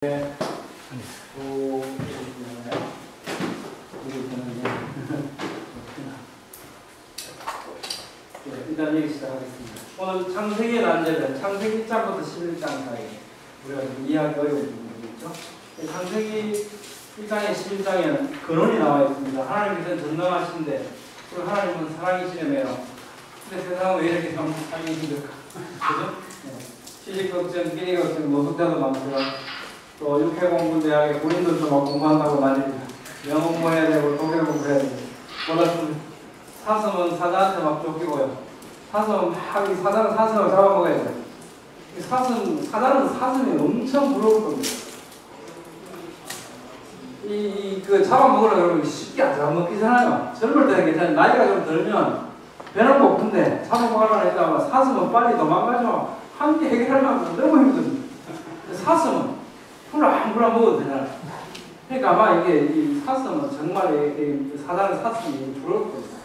네. 일단 얘기 시작하겠습니다. 오늘 창세기의 난제는 창세기 1장부터 11장 사이 우리가 이해하기 어려운 부분이 있죠. 창세기 1장에 11장에는 근원이 나와 있습니다. 하나님께서는 전능하신데 그리고 하나님은 사랑이시라며요. 근데 세상은 왜 이렇게 살기 힘들까? 그죠? 시집 걱정, 끼니 걱정, 노숙자도 많고요. 또 육해공부대학에 군인들도 막 공부한다고 난립니다. 영어 공부해야 되고 독일 공부해야 되고 몰랐습니다. 사슴은 사자한테 막 쫓기고요. 사슴은 막 사자는 사슴을 잡아먹어야 돼요. 사자는 사슴이 엄청 부러울 겁니다. 그 잡아먹으려고 그러면 쉽게 안 잡아먹기잖아요. 젊을 때는 괜찮아요. 나이가 좀 들면 배는 고픈데 잡아먹으려고 했다가 사슴은 빨리 도망가죠. 함께 해결하려면 너무 힘듭니다. 사슴은 훌라훌라 먹어도 되잖아요. 그러니까 아마 이 사슴은 정말 사자는 사슴이 부러울 겁니다.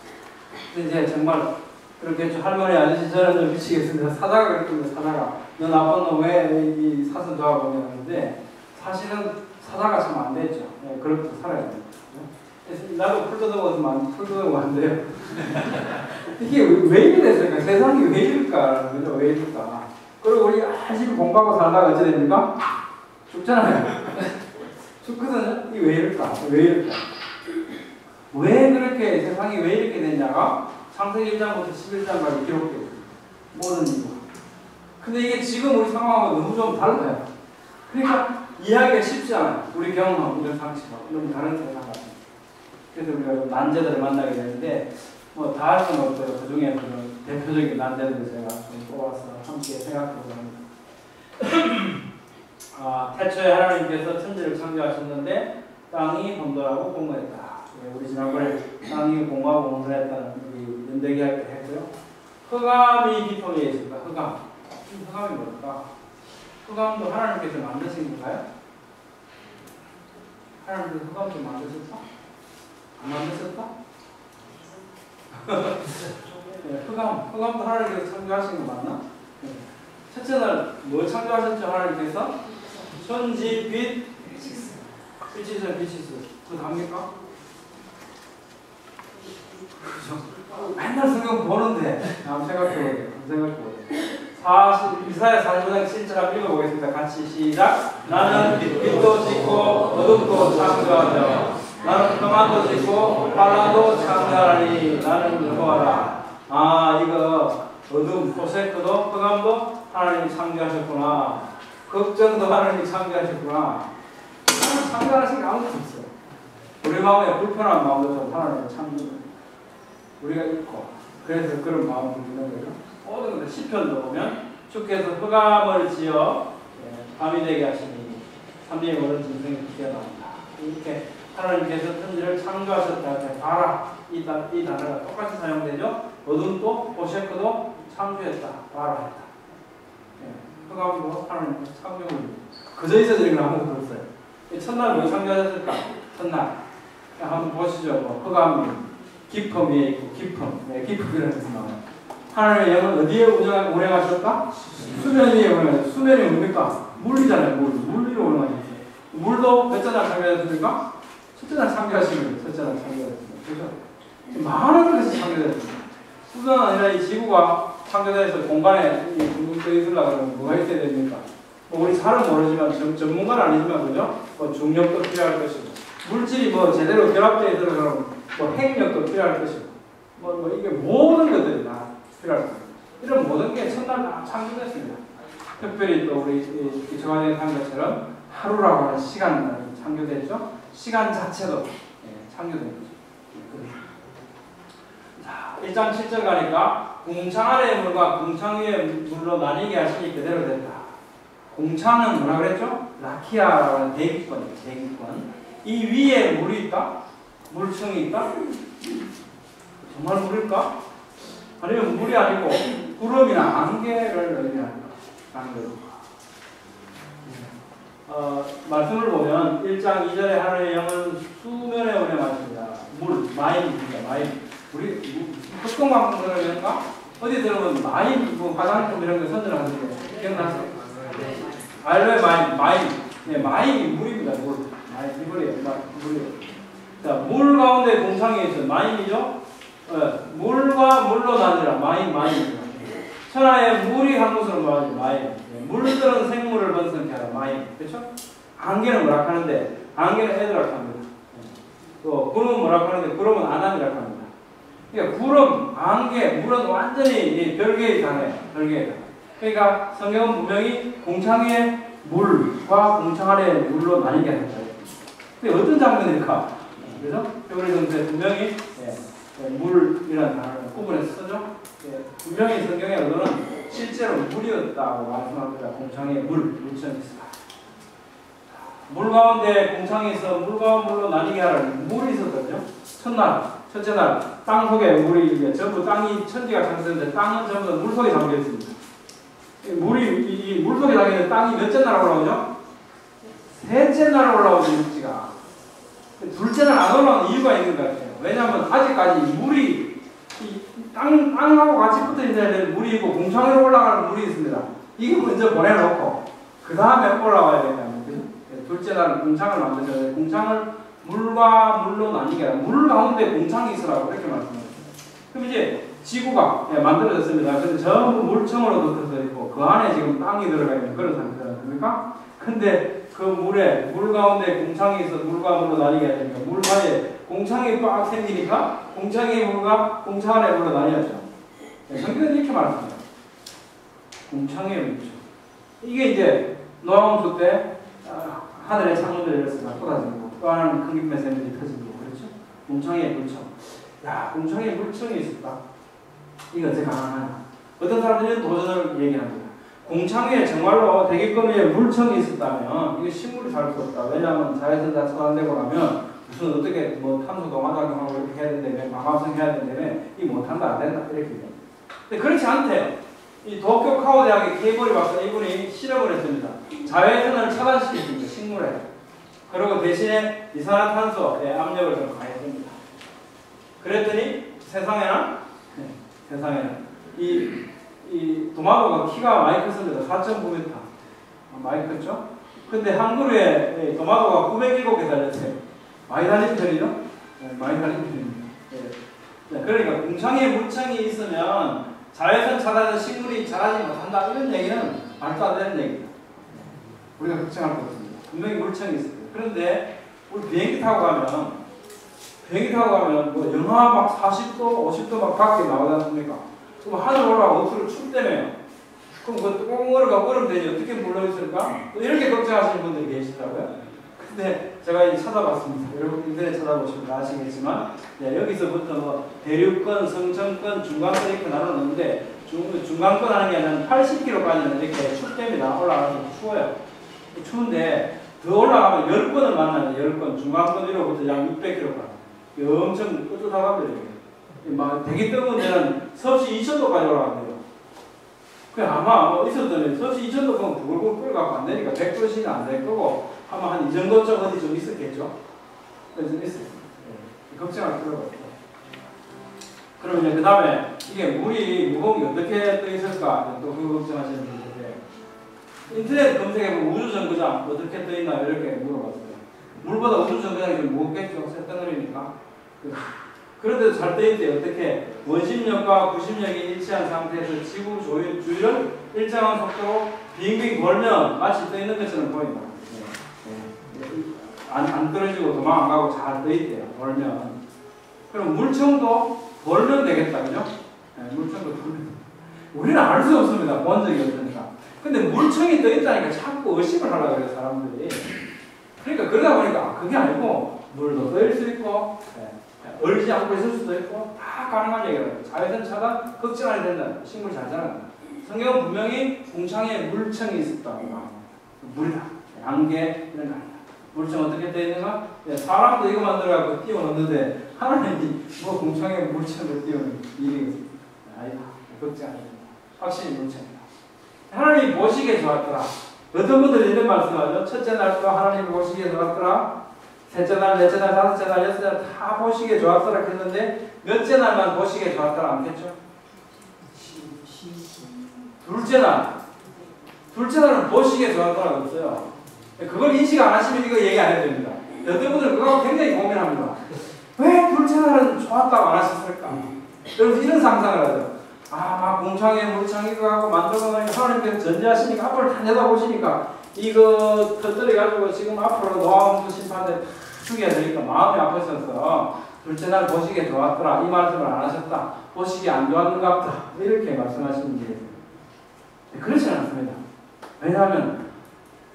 근데 이제 정말 그렇게 할머니 아저씨 저는 좀 미치겠습니다. 사자가 그랬거든요. 사자가 너 나쁜 놈 왜 이 사슴 좋아하고 하는데 사실은 사자가 참 안 됐죠. 네, 그렇게 살아야 됩니다. 그래서 나도 풀 뜯어먹으면 풀 뜯어먹으면 안 돼요. 이게 왜 이래 됐을까? 세상이 왜 이럴까? 왜 이럴까? 그리고 우리 열심히 공부하고 살다가 어찌 됩니까? 죽잖아요. 죽거든요. 이게 왜 이럴까? 왜 이럴까? 왜 그렇게 세상이 왜 이렇게 됐냐가 창세기 1장부터 11장까지 기록되어 있습니다. 모든 이유가. 근데 이게 지금 우리 상황하고 너무 좀 달라요. 그러니까 이해하기가 쉽지 않아요. 우리 경험, 우리 상식하고 너무 다른 세상 같습니다. 그래서 우리가 난제들을 만나게 되는데 뭐 다 할 수는 없어요. 그 중에 대표적인 난제들을 제가 좀 뽑아서 함께 생각해보자 합니다. 태초에 하나님께서 천지를 창조하셨는데 땅이 혼돈하고 공허했다. 우리 지난번에 땅이 공허하고 혼돈했다는 우리 연대기 할 때 했고요. 흑암이 깊은 위에 있습니다. 흑암이 뭘까? 흑암도 하나님께서 만드신 건가요? 하나님께서 흑암도 만드셨다? 안 만드셨다? 네, 흑암도 하나님께서 창조하신 거 맞나? 네. 첫째 날 뭐 창조하셨죠? 하나님께서? 천지, 빛, 빛이 있어요, 빛이 있어요. 그거 답니까? 그죠? 맨날 성경 보는데, 한번 생각해보세요. 이사야 45장 7절 읽어보겠습니다. 같이 시작. 나는 빛도 짓고 어둠도 창조하며 나는 평안도 짓고 환란도 창조하니 나는 여호와라. 이거 어둠, 호세크도 흑암도 하나님이 창조하셨구나. 걱정도 하나님이 창조하셨구나. 창조하신 게 아무것도 없어요. 우리 마음에 불편한 마음도 하나님이 창조해요. 우리가 있고 그래서 그런 마음을 주는 거죠. 모든 것들 시편도 보면 주께서 흑암을 지어 밤이 되게 하시니 삼위의 모든 짐승이 뛰어나온다. 이렇게 하나님께서 천지를 창조하셨다. 봐라. 이 단어가 똑같이 사용되죠. 어둠도 호세크도 창조했다. 봐라 했다. 흑암도 하나님께서 창조를 그저 있어지는 건 아무것도 없어요. 첫날 뭐 창조하셨을까? 첫날 한번 보시죠. 흑암이 깊음 위에 있고 깊음이라는 뜻이 나와요. 하나님의 영은 어디에 운행하셨다? 수면 위에 운행하셨다. 수면이 뭡니까? 물이잖아요. 물 위로 운행하셨어요. 물도 몇째 날 창조하셨습니까? 첫째 날 창조하신 거예요. 첫째 날 창조하셨습니다. 그래서 많은 것이 창조되었습니다. 뿐만 아니라 이 지구가 창조돼서 공간에 둥둥 떠 있으려고 하면 뭐가 있어야 됩니까? 우리 잘은 모르지만 전문가는 아니지만 그죠? 중력도 필요할 것이고 물질이 제대로 결합되어 있으려면 핵력도 필요할 것이고 이게 모든 것들이 다 필요할 것입니다. 이런 모든 게 첫날 다 창조됐습니다. 특별히 또 우리 기초관에 한 것처럼 하루라고 하는 시간이 창조됐죠. 시간 자체도 창조된 거죠. 자, 1장 7절 가니까 궁창 아래의 물과 궁창 위의 물로 나뉘게 하시니 그대로 된다. 궁창은 뭐라 그랬죠? 라키아라고 하는 대기권이에요. 대기권. 이 위에 물이 있다? 물층이 있다? 정말 물일까? 아니면 물이 아니고 구름이나 안개를 의미합니다. 말씀을 보면 1장 2절에 하나님의 영은 수면에 운행하십니다. 마인입니다. 마인. 우리 흑동방송 들으면가 어디 들으면 마인, 화장품 이런 거 선전하는데 기억나세요? 알로에 마인. 네, 마임이 물입니다. 물. 마임, 물이에요. 물이에요. 자, 물 가운데 공창이 있어요. 마임이죠? 물과 물로 나뉘라. 마임입니다. 천하에 물이 한 곳으로 모아지고 마임. 물들은 생물을 번성케 하라. 마임. 그렇죠? 안개는 뭐라 하는데 안개는 애들라 합니다. 또 구름은 뭐라 하는데 구름은 아남이라 합니다. 그러니까 구름, 안개, 물은 완전히 별개의 단어예요. 별개의 단어. 그러니까 성경은 분명히 공창의 물과 공창 아래의 물로 나뉘게 한다. 근데 어떤 장면일까? 그래서 그래서 분명히 물이라는 단어를 구분해서 쓰죠. 분명히 성경의 의도는 실제로 물이었다고 말씀합니다. 공창의 물천이 있다. 물 가운데 공창이 있어 물과 물로 나뉘게 하라는 물이 있었거든요. 첫째 날 땅 속에 물이 이제 전부 땅이 천지가 창조됐는데 땅은 전부 다 물 속에 잠겨 있습니다. 물이 물 속에 잠겨 있는 땅이 몇째 날 올라오죠? 셋째 날 올라오죠. 육지가. 둘째 날 안 올라오는 이유가 있는 것 같아요. 왜냐하면 아직까지 물이 땅하고 같이 붙어 있는 물이 있고 공창으로 올라가는 물이 있습니다. 이거 먼저 보내놓고 그 다음에 올라와야 된다는 거죠. 둘째 날 공창을 만드셔야 공창을 물과 물로 나뉘게 하라. 물 가운데 공창이 있으라고 이렇게 말씀하셨어요. 그럼 이제 지구가 만들어졌습니다. 그래서 전부 물청으로 덮여져 있고 그 안에 지금 땅이 들어가 있는 그런 상태지 않습니까? 근데 그 물에 물 가운데 공창이 있어 물과 물로 나뉘게 해야 되니까 물 사이에 공창이 빡 생기니까 공창의 물과 공창 안에 물로 나뉘었죠. 성경은 이렇게 말합니다. 공창의 물죠. 이게 이제 노아홍수 때 하늘의 창문들을 열어서 다 쏟아지고 또 하나는 큰 깊은 샘들이 터지고 그렇죠? 공창의 물청. 야, 공창의 물청이 있었다. 이거 어떻게 가능하냐? 어떤 사람들은 도전을 얘기합니다. 공창 위에 정말로 대기권 위에 물청이 있었다면 이거 식물이 살 수 없다. 왜냐하면 자외선 다 차단되고 나면 무슨 어떻게 뭐 탄소 동화작용하고 이렇게 해야 된다며 방화성 해야 된다며 이 못한다 안 된다 이렇게 얘기합니다. 근데 그렇지 않대요. 이 도쿄 카오 대학의 케이버리 박사 이분이 실험을 했습니다. 자외선을 차단시켰습니다. 식물에. 그리고 대신에 이산화탄소의 압력을 좀 가했습니다. 그랬더니 세상에는 이 도마도가 키가 많이 컸습니다. 4.9m. 많이 컸죠? 근데 한 그루에 도마도가 907개 달렸어요. 많이 달린 편이죠? 많이 달린 편입니다. 그러니까 공창에 물청이 있으면 자외선 차단해서 식물이 자라지 못한다. 이런 얘기는 말도 안 되는 얘기입니다. 우리가 걱정할 거 없습니다. 분명히 물청이 있어요. 그런데 우리 비행기 타고 가면 뭐 영하 막 40도, 50도 막 밖에 나오지 않습니까? 그럼 하늘 올라가고 억수로 춥다며요. 그럼 그 뚜껑 얼어가고 얼음 되니 어떻게 물러있을까? 이렇게 걱정하시는 분들이 계시더라고요. 근데 제가 찾아봤습니다. 여러분 인터넷 찾아보시면 아시겠지만 여기서부터 뭐 대륙권, 성층권, 중간권 이렇게 나눠놓는데 중간권 하는 게 아니라 80km까지는 이렇게 춥답니다. 올라가서 추워요. 추운데 더 올라가면 10권을 만나요. 10권. 중간권 위로부터 약 600km까지. 엄청 끄적하거든요. 막 되게 뜨거운 데는 섭씨 2000도까지 올라간대요. 그 아마 뭐 있었더니 섭씨 2000도 보면 부글부글 끓여갖고 안 되니까 100도씨는 안 될 거고 아마 한 이 정도쯤 어디 좀 있었겠죠. 좀 있어요. 걱정할 필요가 없고. 그럼 이제 그 다음에 이게 물이 무거운 게 어떻게 떠 있을까 또 그 걱정하시는 분들인데 인터넷 검색해보면 우주정거장 어떻게 떠 있나 이렇게 물어봤어요. 물보다 우주정거장이 좀 무겁겠죠. 쇳덩어리니까. 그런데도 잘 떠 있대요. 어떻게 원심력과 구심력이 일치한 상태에서 지구 주위를 일정한 속도로 빙빙 돌면 마치 떠 있는 것처럼 보인다. 안 떨어지고 도망 안 가고 잘 떠 있대요. 돌면. 그럼 물청도 돌면 되겠다, 그죠? 물청도 돌면. 우리는 알 수 없습니다. 본 적이 없으니까. 근데 물청이 떠 있다니까 자꾸 의심을 하려고 그래요, 사람들이. 그러니까 그러다 보니까 그게 아니고 물도 떠일 수 있고 얼지 않고 있을 수도 있고 다 가능한 얘기라고. 자외선 차단 걱정 안 해야 된다. 식물 잘 자란다. 성경은 분명히 공창에 물청이 있었다고 합니다. 물이다. 안개 이런 거 아니다. 물청 어떻게 되어 있는가? 사람도 이거 만들어갖고 띄워놓는데 하나님이 뭐 공창에 물청을 띄우는 일이 아니다. 걱정 안 해야 된다. 확실히 물청이다. 하나님이 보시기에 좋았더라. 어떤 분들이 이런 말씀하죠. 첫째 날 또 하나님이 보시기에 좋았더라. 셋째 날, 넷째 날, 다섯째 날, 여섯째 날 다 보시기에 좋았더라 했는데 몇째 날만 보시기에 좋았더라 않겠죠? 둘째 날은 보시기에 좋았더라 없어요. 그걸 인식 안 하시면 이거 얘기 안 해도 됩니다. 어떤 분들은 그거 굉장히 고민합니다. 왜 둘째 날은 좋았다고 안 하셨을까? 여러분 이런 상상을 하죠. 막 공창에 물창이고 하고 만들어놓으니 하나님께서 전제하시니까 앞을 다 내다보시니까 이거 터뜨려가지고 지금 앞으로 노아함수 심판대 죽여야 되니까 마음이 아프셔서 둘째 날 보시기에 좋았더라. 이 말씀을 안 하셨다. 보시기에 안 좋았는가 보다. 이렇게 말씀하시는 게 그렇지 않습니다. 왜냐하면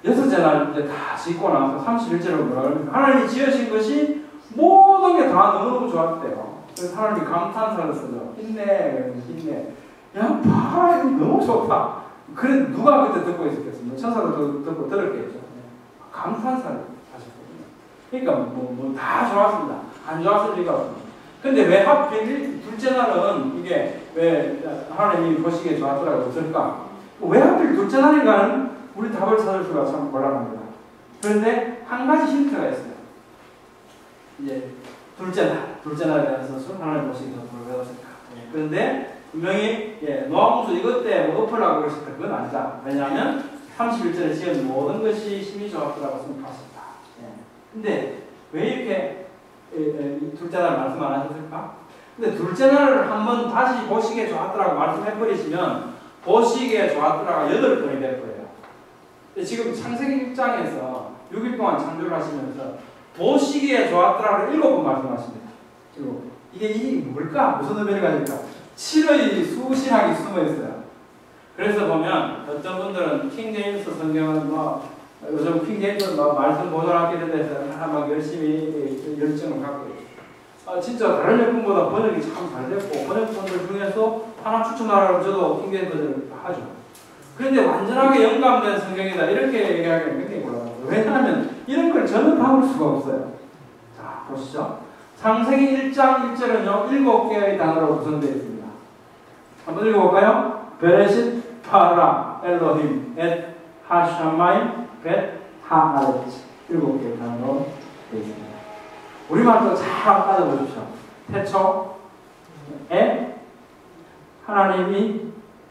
여섯째 날 이제 다 짓고 나서 31절로 뭐라 그러니까 하나님이 지으신 것이 모든 게 다 너무너무 좋았대요. 그래서 하나님이 감탄사를 쓰죠. 힘내, 힘내. 야, 봐, 너무 좋다. 그래 누가 그때 듣고 있었겠습니까? 천사도 듣고 들었겠죠. 감탄사를 하셨거든요. 그러니까 뭐 다 좋았습니다. 안 좋았을 리가 없습니다. 근데 왜 하필 둘째 날은 이게 왜 하나님이 보시기에 좋았더라고 없을까? 왜 하필 둘째 날인가는 우리 답을 찾을 수가 참 곤란합니다. 그런데 한 가지 힌트가 있어요. 이제 둘째 날에 대해서 하나님 보시기에 좋았을까? 그런데 분명히 노아홍수 이것 때 뭐 엎으려고 그러셨다. 그건 아니다. 왜냐하면 31절에 지은 모든 것이 심히 좋았더라고 생각하셨다. 근데 왜 이렇게 둘째 날 말씀 안 하셨을까? 근데 둘째 날을 한번 다시 보시기에 좋았더라고 말씀해버리시면 보시기에 좋았더라가 8번이 될 거예요. 근데 지금 창세기 6장에서 6일 동안 창조를 하시면서 보시기에 좋았더라를 7번 말씀하십니다. 이게 뭘까? 무슨 의미를 가질까? 7의 수신학이 숨어 있어요. 그래서 보면 어떤 분들은 킹제임스 성경은 요즘 킹제임스 말씀 보존하게 대해서 막 열심히 열정을 갖고 있어요. 진짜 다른 역분보다 번역이 참 잘 됐고 번역본들 중에서 하나 추천하라고 저도 킹제임스를 하죠. 그런데 완전하게 영감된 성경이다 이렇게 얘기하기는 굉장히 곤란해요. 왜냐하면 이런 걸 전혀 담을 수가 없어요. 자 보시죠. 창세기 1장 1절은요 7개의 단어로 구성되어 있습니다. 한번 읽어볼까요? 베레싯 파라 엘로힘 엣 하샤마임 벳 하아렛 7개의 단어로 되어 있습니다. 우리말도 잘 따져보십시오. 태초에 하나님이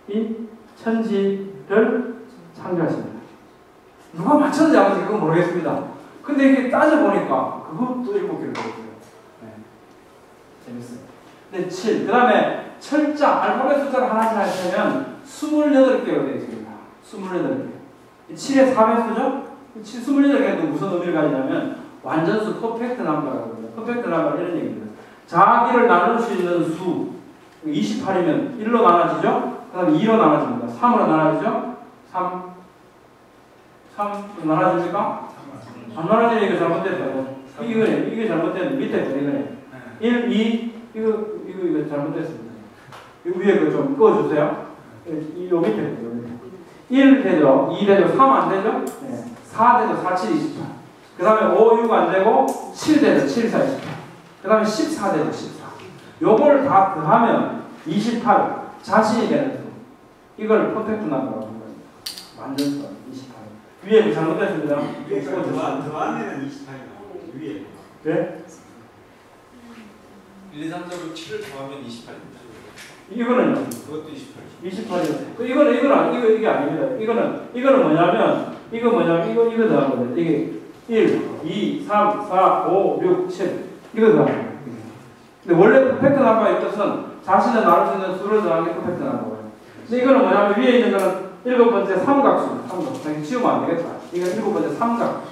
이 천지를 창조하십니다. 누가 맞췄는지 아무튼 그건 모르겠습니다. 근데 이게 따져보니까 그것도 7개로 되어 있어요. 재밌어요. 근데 7. 그 다음에 철자, 알파벳 숫자를 하나씩 하시면 28개로 되어 있습니다. 28개. 7의 4배수죠? 28개는 무슨 의미를 가지냐면 완전수, 퍼펙트 넘버라고 합니다. 퍼펙트 넘버 이런 얘기입니다. 자기를 나눌 수 있는 수 28이면 1로 나눠지죠? 그 다음에 2로 나눠집니다. 3으로 나눠지죠? 3으로 나눠집니까? 안 나눠지는 이거 잘못됐어요. 이게 잘못됐는데 밑에 거 이거네. 1, 2, 이거 잘못됐습니다. 이 위에 거 좀 꺼주세요. 요 밑에 거, 1 되죠? 2 되죠? 3 안 되죠? 네. 4 되죠? 4, 7, 28. 그 다음에 5, 6 안 되고 7 되죠? 7, 4, 28. 그 다음에 14 되죠? 14. 요걸 다 더하면 28. 자신이 되는 수. 이걸 퍼펙트 넘버라고 합니다. 완전수 28. 위에 거 잘못됐습니다. 더한 데는 28이고 위에. 네? 1, 2, 3, 4, 5, 7을 더하면 28입니다. 이거는요? 그것도 28이죠. 28이요. 이게 아닙니다. 이거는 뭐냐면, 이거 더하거든요. 이게 1, 2, 3, 4, 5, 6, 7. 이거 더하거든요. 근데 원래 퍼펙트 넘버의 뜻은 자신을 나눌 수 있는 수를 더하는 게 퍼펙트 넘버예요. 근데 이거는 뭐냐면 위에 있는 거는 7번째 삼각수입니다. 삼각수. 지우면 안 되겠다. 이건 7번째 삼각.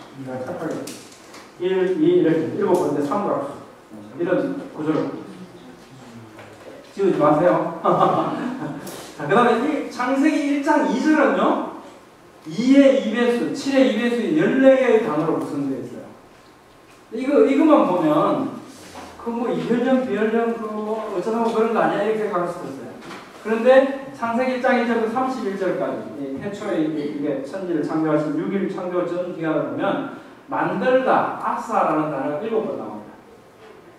1, 2, 이렇게 7번째 삼각수. 이런 구조를 지우지 마세요. 자, 그 다음에 창세기 1장 2절은요 2의 2배수, 7의 2배수의 14개의 단어로 구성되어 있어요. 이것만 보면 뭐 이혈령, 비혈령, 어쩌다 그런 거 아니야 이렇게 생각할 수도 있어요. 그런데 창세기 1장 1절부터 31절까지 태초에 이게 천지를 창조하신 6일 창조 전 기간을 보면 만들다, 아사라는 단어가 7번 나옵니다.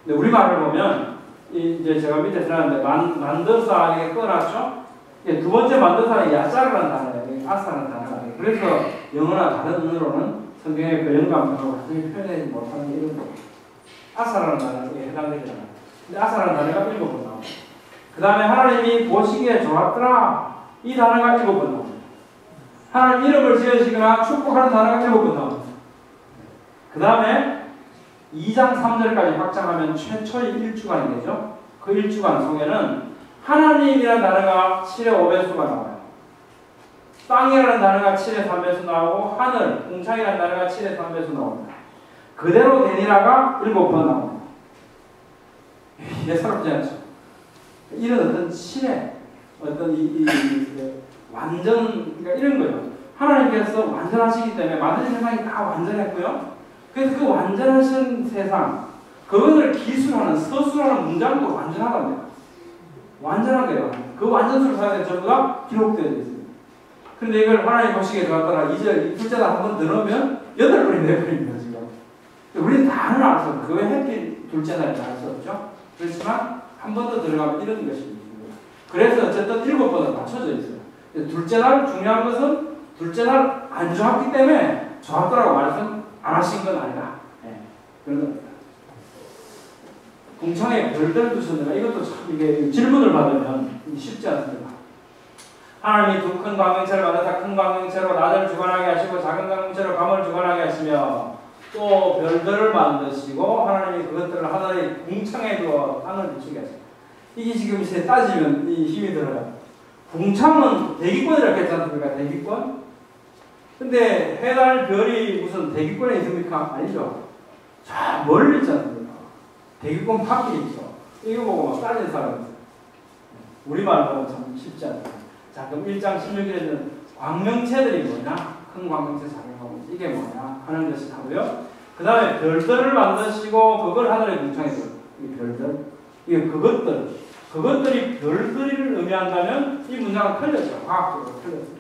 근데 우리말을 보면 이제 제가 밑에 들었는데 만드사 이게 꺼놨죠? 두 번째 만드사는 야자라는 단어예요. 아사라는 단어가. 그래서 영어나 다른 언어로는 성경의 그 영감으로 가슴이 표현하지 못하는 이런 거. 아사라는 단어에 해당되잖아요. 근데 아사라는 단어가 7번 나옵니다. 그 다음에 하나님이 보시기에 좋았더라. 이 단어가 7번 나옵니다. 하나님 이름을 지으시거나 축복하는 단어가 7번 나옵니다. 그 다음에 2장 3절까지 확장하면 최초의 1주간이 되죠. 그 1주간 속에는 하나님이라는 단어가 7의 5배수가 나와요. 땅이라는 단어가 7의 3배수 나오고 하늘, 공창이라는 단어가 7의 3배수 나옵니다. 그대로 되니라가 7번 나옵니다. 예사롭지 않죠? 이런 어떤 7의 어떤 완전, 그러니까 이런 거예요. 하나님께서 완전하시기 때문에 만드신 세상이 다 완전했고요. 그래서 그 완전하신 세상, 그것을 기술하는, 서술하는 문장도 완전하답니다. 완전한 거예요. 그 완전수를 사용해 전부 다 기록되어 있습니다. 그런데 이걸 하나님 보시기에 들어갔다가 2절, 둘째다 한번 들어오면 8번이 내버립니다, 지금. 우리는 다는 알 수 없어요. 그 외에 햇빛 둘째 날은 알 수 없죠. 그렇지만 한 번 더 들어가면 이런 것이 있습니다. 그래서 어쨌든 7번은 맞춰져 있어요. 둘째 날 중요한 것은 둘째 날 안 좋았기 때문에 좋았더라고 말씀 안 하신 건 아니다. 네, 그런 겁니다. 공창에 별들 두셨느라 이것도 참 이게 질문을 받으면 쉽지 않습니다. 하나님이 두 큰 광명체를 만드사 큰 광명체로 낮을 주관하게 하시고 작은 광명체로 밤을 주관하게 하시며 또 별들을 만드시고 하나님이 그것들을 하늘의 궁창에 두어 땅을 비추게 하십니다. 이게 지금 이제 따지면 이 힘이 들어요. 궁창은 대기권이라고 했지 않습니까? 대기권? 근데 해달 별이 무슨 대기권에 있습니까? 아니죠. 저 멀리 있지 않습니까? 대기권 밖에 있죠. 이거 보고 막 따지는 사람이 있어요. 우리말로는 참 쉽지 않습니다. 자, 그럼 1장 16일에는 광명체들이 뭐냐? 큰 광명체, 작은 광명체, 이게 뭐냐? 하는 것이 하고요. 그 다음에 별들을 만드시고 그걸 하늘의 궁창에 둬요. 이 별들. 이게 그것들이 별들을 의미한다면 이 문장은 틀렸죠. 과학적으로 틀렸습니다.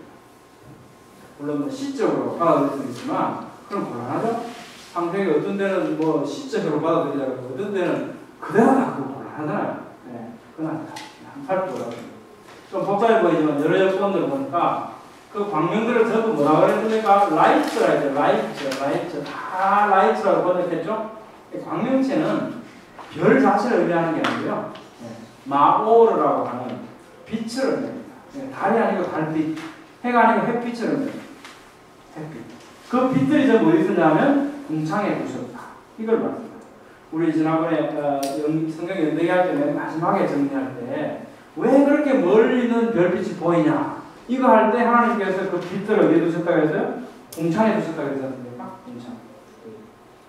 물론 뭐 시적으로 받아들일 수 있지만 그럼 곤란하죠. 상대가 어떤 데는 뭐 시적으로 받아들이자고 어떤 데는 그대로 다 곤란하잖아요. 네, 그건 아니다. 한번 살펴보라고. 좀 복잡해 보이지만 여러 여건들을 보니까 그 광명들을 전부 뭐라고 그랬습니까? 라이트라 했죠. 라이트. 다 라이트라고 번역했죠. 광명체는 별 자체를 의미하는 게 아니고요. 마오르라고 하는 빛을 의미합니다. 달이 아니고 달빛, 해가 아니고 햇빛을 의미합니다. 햇빛. 그 빛들이 전부 어디 있었냐면 궁창에 두셨다. 이걸 말합니다. 우리 지난번에 성경 연대기 할 때 맨 마지막에 정리할 때 왜 그렇게 멀리 있는 별빛이 보이냐? 이거 할 때 하나님께서 그 빛을 어디에 두셨다고 했어요? 궁창에 두셨다고 했지 않습니까? 궁창.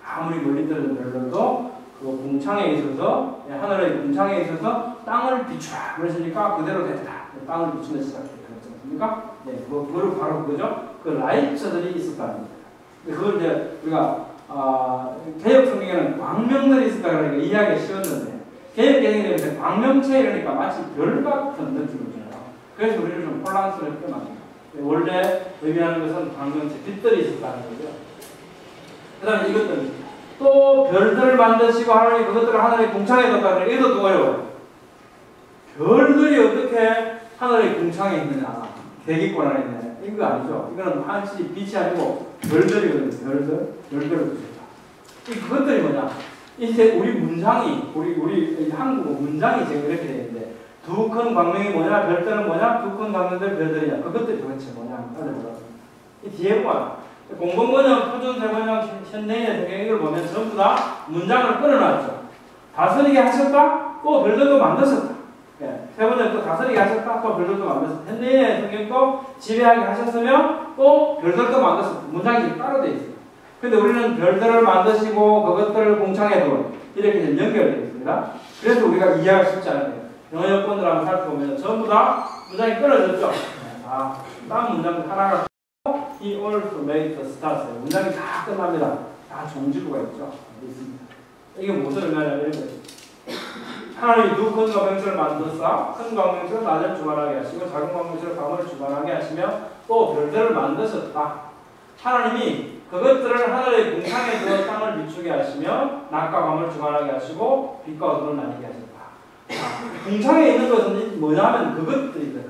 아무리 멀리 떨어진 별들도 그 궁창에 있어서, 하늘의 궁창에 있어서 땅을 비추라. 그러시니까 그대로 됐다. 땅을 비추는 시작했지 않습니까? 네, 그거를 바로 그거죠. 그 라이트들이 있었다는 겁니다. 그걸 이제 우리가, 개혁 성경에는 광명들이 있었다 그러니까 이해하기 쉬웠는데, 개혁 개혁에는 광명체 이러니까 마치 별 같은 느낌을 줘요. 그래서 우리를 좀 혼란스럽게 만듭니다. 원래 의미하는 것은 광명체, 빛들이 있었다는 거죠. 그 다음에 이것들, 또 별들을 만드시고 하나님이 그것들을 하늘의 궁창에 뒀다는 게 이것도 어려워요. 별들이 어떻게 하늘의 궁창에 있느냐, 대기권 안에 있느냐, 이거 아니죠. 이거는 한시 빛이 아니고 별들이거든요. 별들을 두셨다. 그것들이 뭐냐? 이제 우리 문장이, 우리 한국어 문장이 지금 이렇게 되어 있는데, 두 큰 광명이 뭐냐, 별들은 뭐냐, 두 큰 광명들 별들이냐, 그것들이 도대체 뭐냐, 따져보라고. 이 뒤에 뭐야? 공공번역, 표준세번역, 현대인의 성경을 보면 전부 다 문장을 끊어놨죠. 다스리게 하셨다, 또 별들도 만드셨다. 세번역도 다스리게 하셨다, 또 별들도 만드셨다. 현대인의 성경도 지배하게 하셨으며, 또 별들도 만드셨다. 문장이 따로 되어 있어요. 근데 우리는 별들을 만드시고 그것들을 공창에 두어 이렇게 연결되어 있습니다. 그래서 우리가 이해하기 쉽지 않아요. 영어 여건들 한번 살펴보면 전부 다 문장이 끊어졌죠. 다음 문장 하나가 He also made the stars. 문장이 다 끝납니다. 다 종지부가 있죠. 있습니다. 이게 무슨 의미냐면 이런 거예요. 하나님이 두 큰 광명체를 만드사 큰 광명체를 낮을 주관하게 하시고 작은 광명체를 밤을 주관하게 하시며 또 별들을 만드셨다. 하나님이 그것들을 하늘의 궁창에 두어 땅을 비추게 하시며 낮과 밤을 주관하게 하시고 빛과 어둠을 나뉘게 하셨다. 궁창에 있는 것은 뭐냐면 그것들입니다.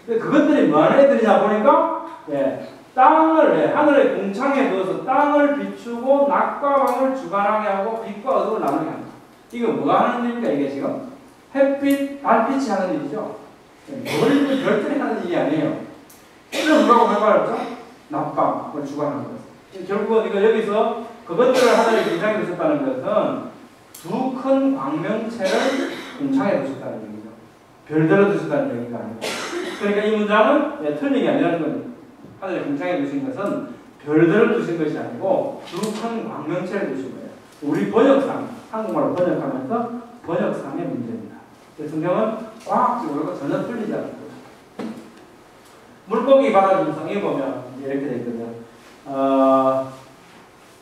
그것들이 뭐하는 애들이냐 보니까 땅을 하늘의 궁창에 두어서 땅을 비추고 낮과 밤을 주관하게 하고 빛과 어둠을 나누게 합니다. 이거 뭐가 하는 일입니까? 이게 지금 햇빛, 달빛이 하는 일이죠. 별들이 하는 일이 아니에요. 이거 뭐라고 해봐야죠? 낮밤을 주관하는 거죠. 결국은 이거 여기서 그것들을 하나의 공창에 두셨다는 것은 두 큰 광명체를 공창에 두셨다는 얘기죠. 별대로 두셨다는 얘기가 아니고. 그러니까 이 문장은 틀린 게 아니라는 거예요. 하나의 공창에 두신 것은 별대로 두신 것이 아니고 두 큰 광명체를 두신 거예요. 우리 번역상, 한국말로 번역하면서 번역상의 문제입니다. 성경은 과학적으로 전혀 틀리지 않습니다. 물고기 바다짐승에 보면 이렇게 되어 있거든요.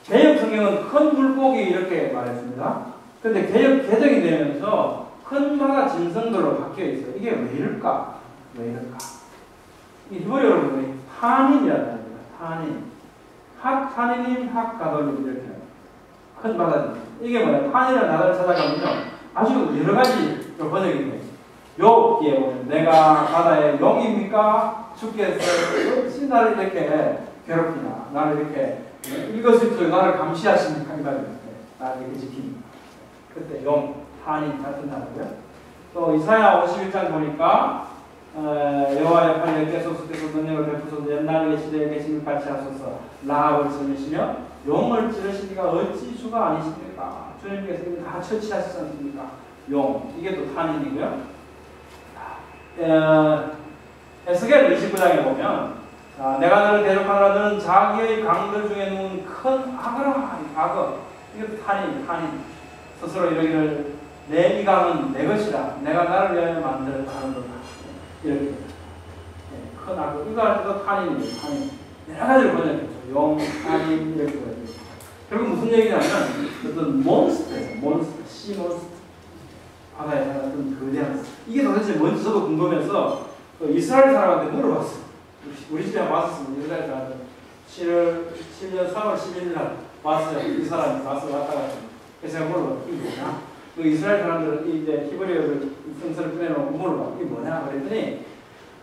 개역 성경은 큰 물고기 이렇게 말했습니다. 근데 개정이 되면서 큰 바다 짐승들로 바뀌어 있어요. 이게 왜 이럴까? 왜 이럴까? 이 히브리어로 보면 타닌이라는 말입니다. 타닌. 타닌님, 가돌림 이렇게 해요. 큰 바다 짐승. 이게 뭐야? 타닌이라는 단어를 찾아가면요. 아주 여러 가지로 번역이 돼요. 욥기에 보면 내가 바다의 용입니까? 주께서 어찌 나를 이렇게 괴롭히나? 나를 이렇게 이것을 나를 감시하십니까? 나를 이렇게 지킵니까? 그때 용, 한인 같은 단어고요. 또 이사야 51장 보니까 여호와의 팔에 깨소서께서 능력을 베푸소서 옛날에 시대에 계신 같이 하소서 라합을 섬기시며 용을 찌르시니까 어찌 주가 아니십니까? 주님께서 다 처치하시지 않습니까? 용, 이게 또 한인이고요. 에스겔 29장에 보면 내가 너를 대적하노라 너는 자기의 강들 중에 누운 큰 악어라. 악어. 이것도 탄인. 스스로 이러기를 내 이 강은 내 것이라. 내가 나를 위하여 만들었다 하는 거다. 이렇게. 큰 악어. 이거 할 때도 탄인이에요. 탄인. 여러 가지를 번역했죠. 용, 탄인 이렇게 번역했죠. 결국 무슨 얘기냐면 어떤 몬스터예요. 몬스터. 시 몬스터. 바다에 살았던 거대한. 이게 도대체 뭔지 저도 궁금해서 이스라엘 사람한테 물어봤어요. 우리 집에 왔었습니다. 이스라엘 사람들 7년 3월 11일 날 왔어요. 이 사람이 왔다 갔다. 그래서 제가 물어봤어요. 이게 뭐냐? 그 이스라엘 사람들은 이제 히브리어를 성서를 꺼내놓고 물어봐. 이게 뭐냐? 그랬더니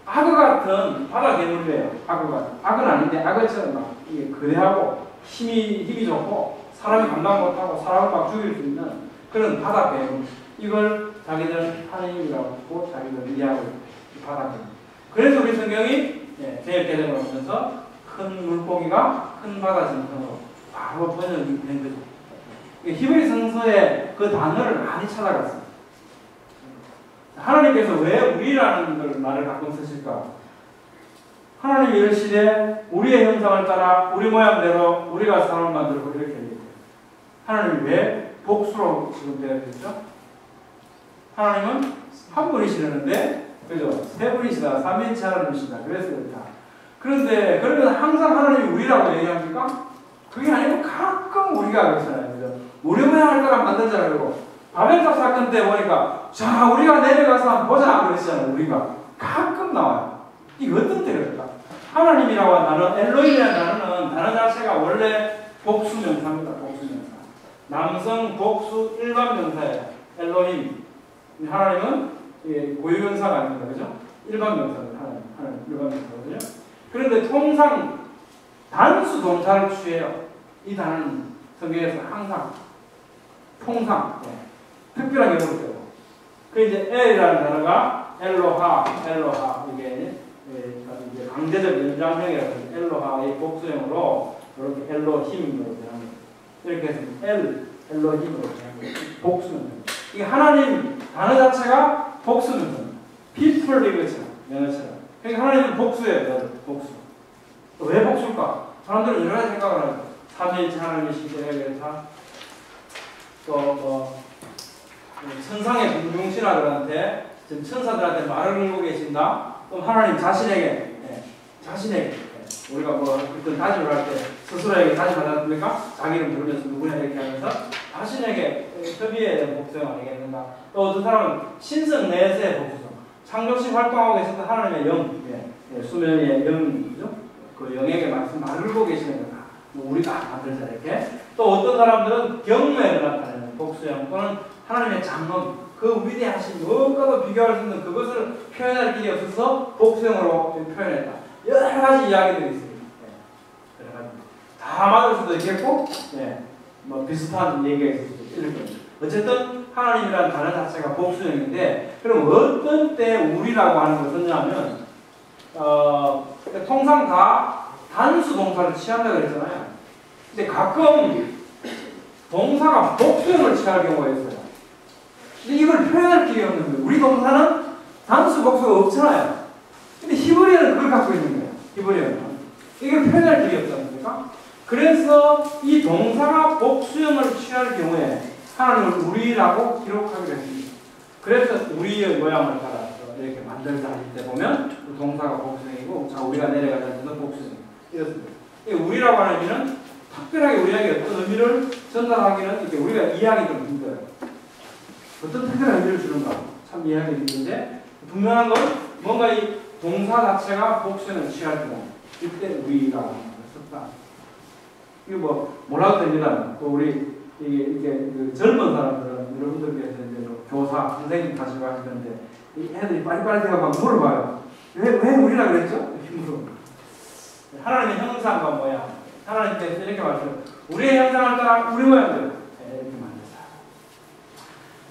악어 같은 바다 괴물이에요. 악어는 아닌데 악어처럼 막 이게 거대하고 힘이 좋고 사람이 감당 못하고 사람을 막 죽일 수 있는 그런 바다 괴물. 이걸 자기들 하느님이라고 자기들 이해하고 바다 괴물. 그래서 우리 성경이 제일 개정을 하면서 큰 물고기가 큰 바다 짐승으로 바로 번역이 된 거죠. 히브리 성서에 그 단어를 많이 찾아갔어요. 하나님께서 왜 우리라는 걸 말을 가끔 쓰실까? 하나님이 이르시되 우리의 형상을 따라 우리 모양대로 우리가 사람을 만들고 이렇게 얘기해요. 하나님이 왜 복수로 지금 되어 있죠? 하나님은 한 분이시라는데 그죠? 세 분이시다, 삼위일체 하나님이시다. 그래서 그렇다. 그런데 그러면 항상 하나님이 우리라고 얘기합니까? 그게 아니고 가끔 우리가 그렇잖아요. 그죠? 우리 모양을 따라 만들잖아요. 그리고 바벨탑 사건 때 보니까 자 우리가 내려가서 한번 보자 그랬잖아요. 우리가 가끔 나와요. 이게 어떤 때 그럴까? 하나님이라고 하는 단어, 엘로힘이라는 단어는 단어 자체가 원래 복수명사입니다. 복수명사. 남성 복수 일반명사예요. 엘로힘. 하나님은 고유명사가 아닙니다. 그죠? 일반명사입니다. 하나님 일반명사거든요. 그런데 통상 단수 동사를 취해요. 이 단어는 성경에서 항상 통상 특별한 경우를 쓰고 그 이제 엘이라는 단어가 엘로하 이게 강제적 연장형이라서 엘로하의 복수형으로 이렇게 엘로힘으로 되는 이렇게 해서 엘로힘으로 되는 복수명. 이게 하나님 단어 자체가 복수명. people 이거처럼 영어처럼. 그러니까 하나님은 복수예요. 복수. 왜 복수일까? 사람들은 여러 가지 생각을 하죠. 삼위일체 하나님이시기도 해서 또 천상의 군중신하들한테 지금 천사들한테 말을 걸고 계신다. 또 하나님 자신에게 우리가 어떤 다짐을 할 때 스스로에게 다짐을 하십니까? 자기를 부르면서 누구냐 이렇게 하면서 자신에게 협의에 대한 복수형 아니겠는가? 또 어떤 사람은 신성 내세의 복수성. 창조시 활동하고 계셨던 하나님의 영, 수면의 영이죠. 그 영에게 말을 걸고 계시는 거다. 우리가 만들자 이렇게. 또 어떤 사람들은 경매를 나타내는 복수형 또는 하나님의 장엄, 그 위대하신 무엇과도 비교할 수 없는 그것을 표현할 길이 없어서 복수형으로 표현했다. 여러 가지 이야기들이 있습니다. 여러 가지. 다 맞을 수도 있겠고, 뭐 비슷한 얘기가 있을 수도 있을 겁니다. 어쨌든 하나님이라는 단어 자체가 복수형인데, 그럼 어떤 때 우리라고 하는 것은 뭐냐면 통상 다 단수 동사를 취한다고 그랬잖아요. 근데 가끔 동사가 복수형을 취할 경우가 있어요. 근데 이걸 표현할 길이 없는 거예요. 우리 동사는 단수 복수가 없잖아요. 근데 히브리어는 그걸 갖고 있는 거예요. 히브리어는. 이걸 표현할 길이 없지 않습니까? 그래서 이 동사가 복수형을 취할 경우에 하나님을 우리라고 기록하기로 했습니다. 그래서 우리의 모양을 따라서 이렇게 만들자 할 때 보면 그 동사가 복수형이고, 자, 우리가 내려가자 할 때는 복수형. 이렇습니다. 우리라고 하는 의미는 특별하게 우리에게 어떤 의미를 전달하기는 이렇게 우리가 이해하기 좀 힘들어요. 어떤 특별한 의미를 주는가 참 이해하기 힘든데, 분명한 건 뭔가 이 동사 자체가 복수형을 취할 경우 이때 우리라고 하는 걸 썼다. 이거 뭐라고 됩니다. 또 우리 이게 그 젊은 사람들은 여러분들께서 이제 교사 선생님 가지고 하시는데 이 애들이 빨리빨리 돼가 막 물어봐요. 왜 우리라 그랬죠? 물어봐요. 하나님의 형상과 모양. 하나님께서 이렇게 말씀해요. 우리의 형상을 따라 우리 모양대로 이렇게 만들자.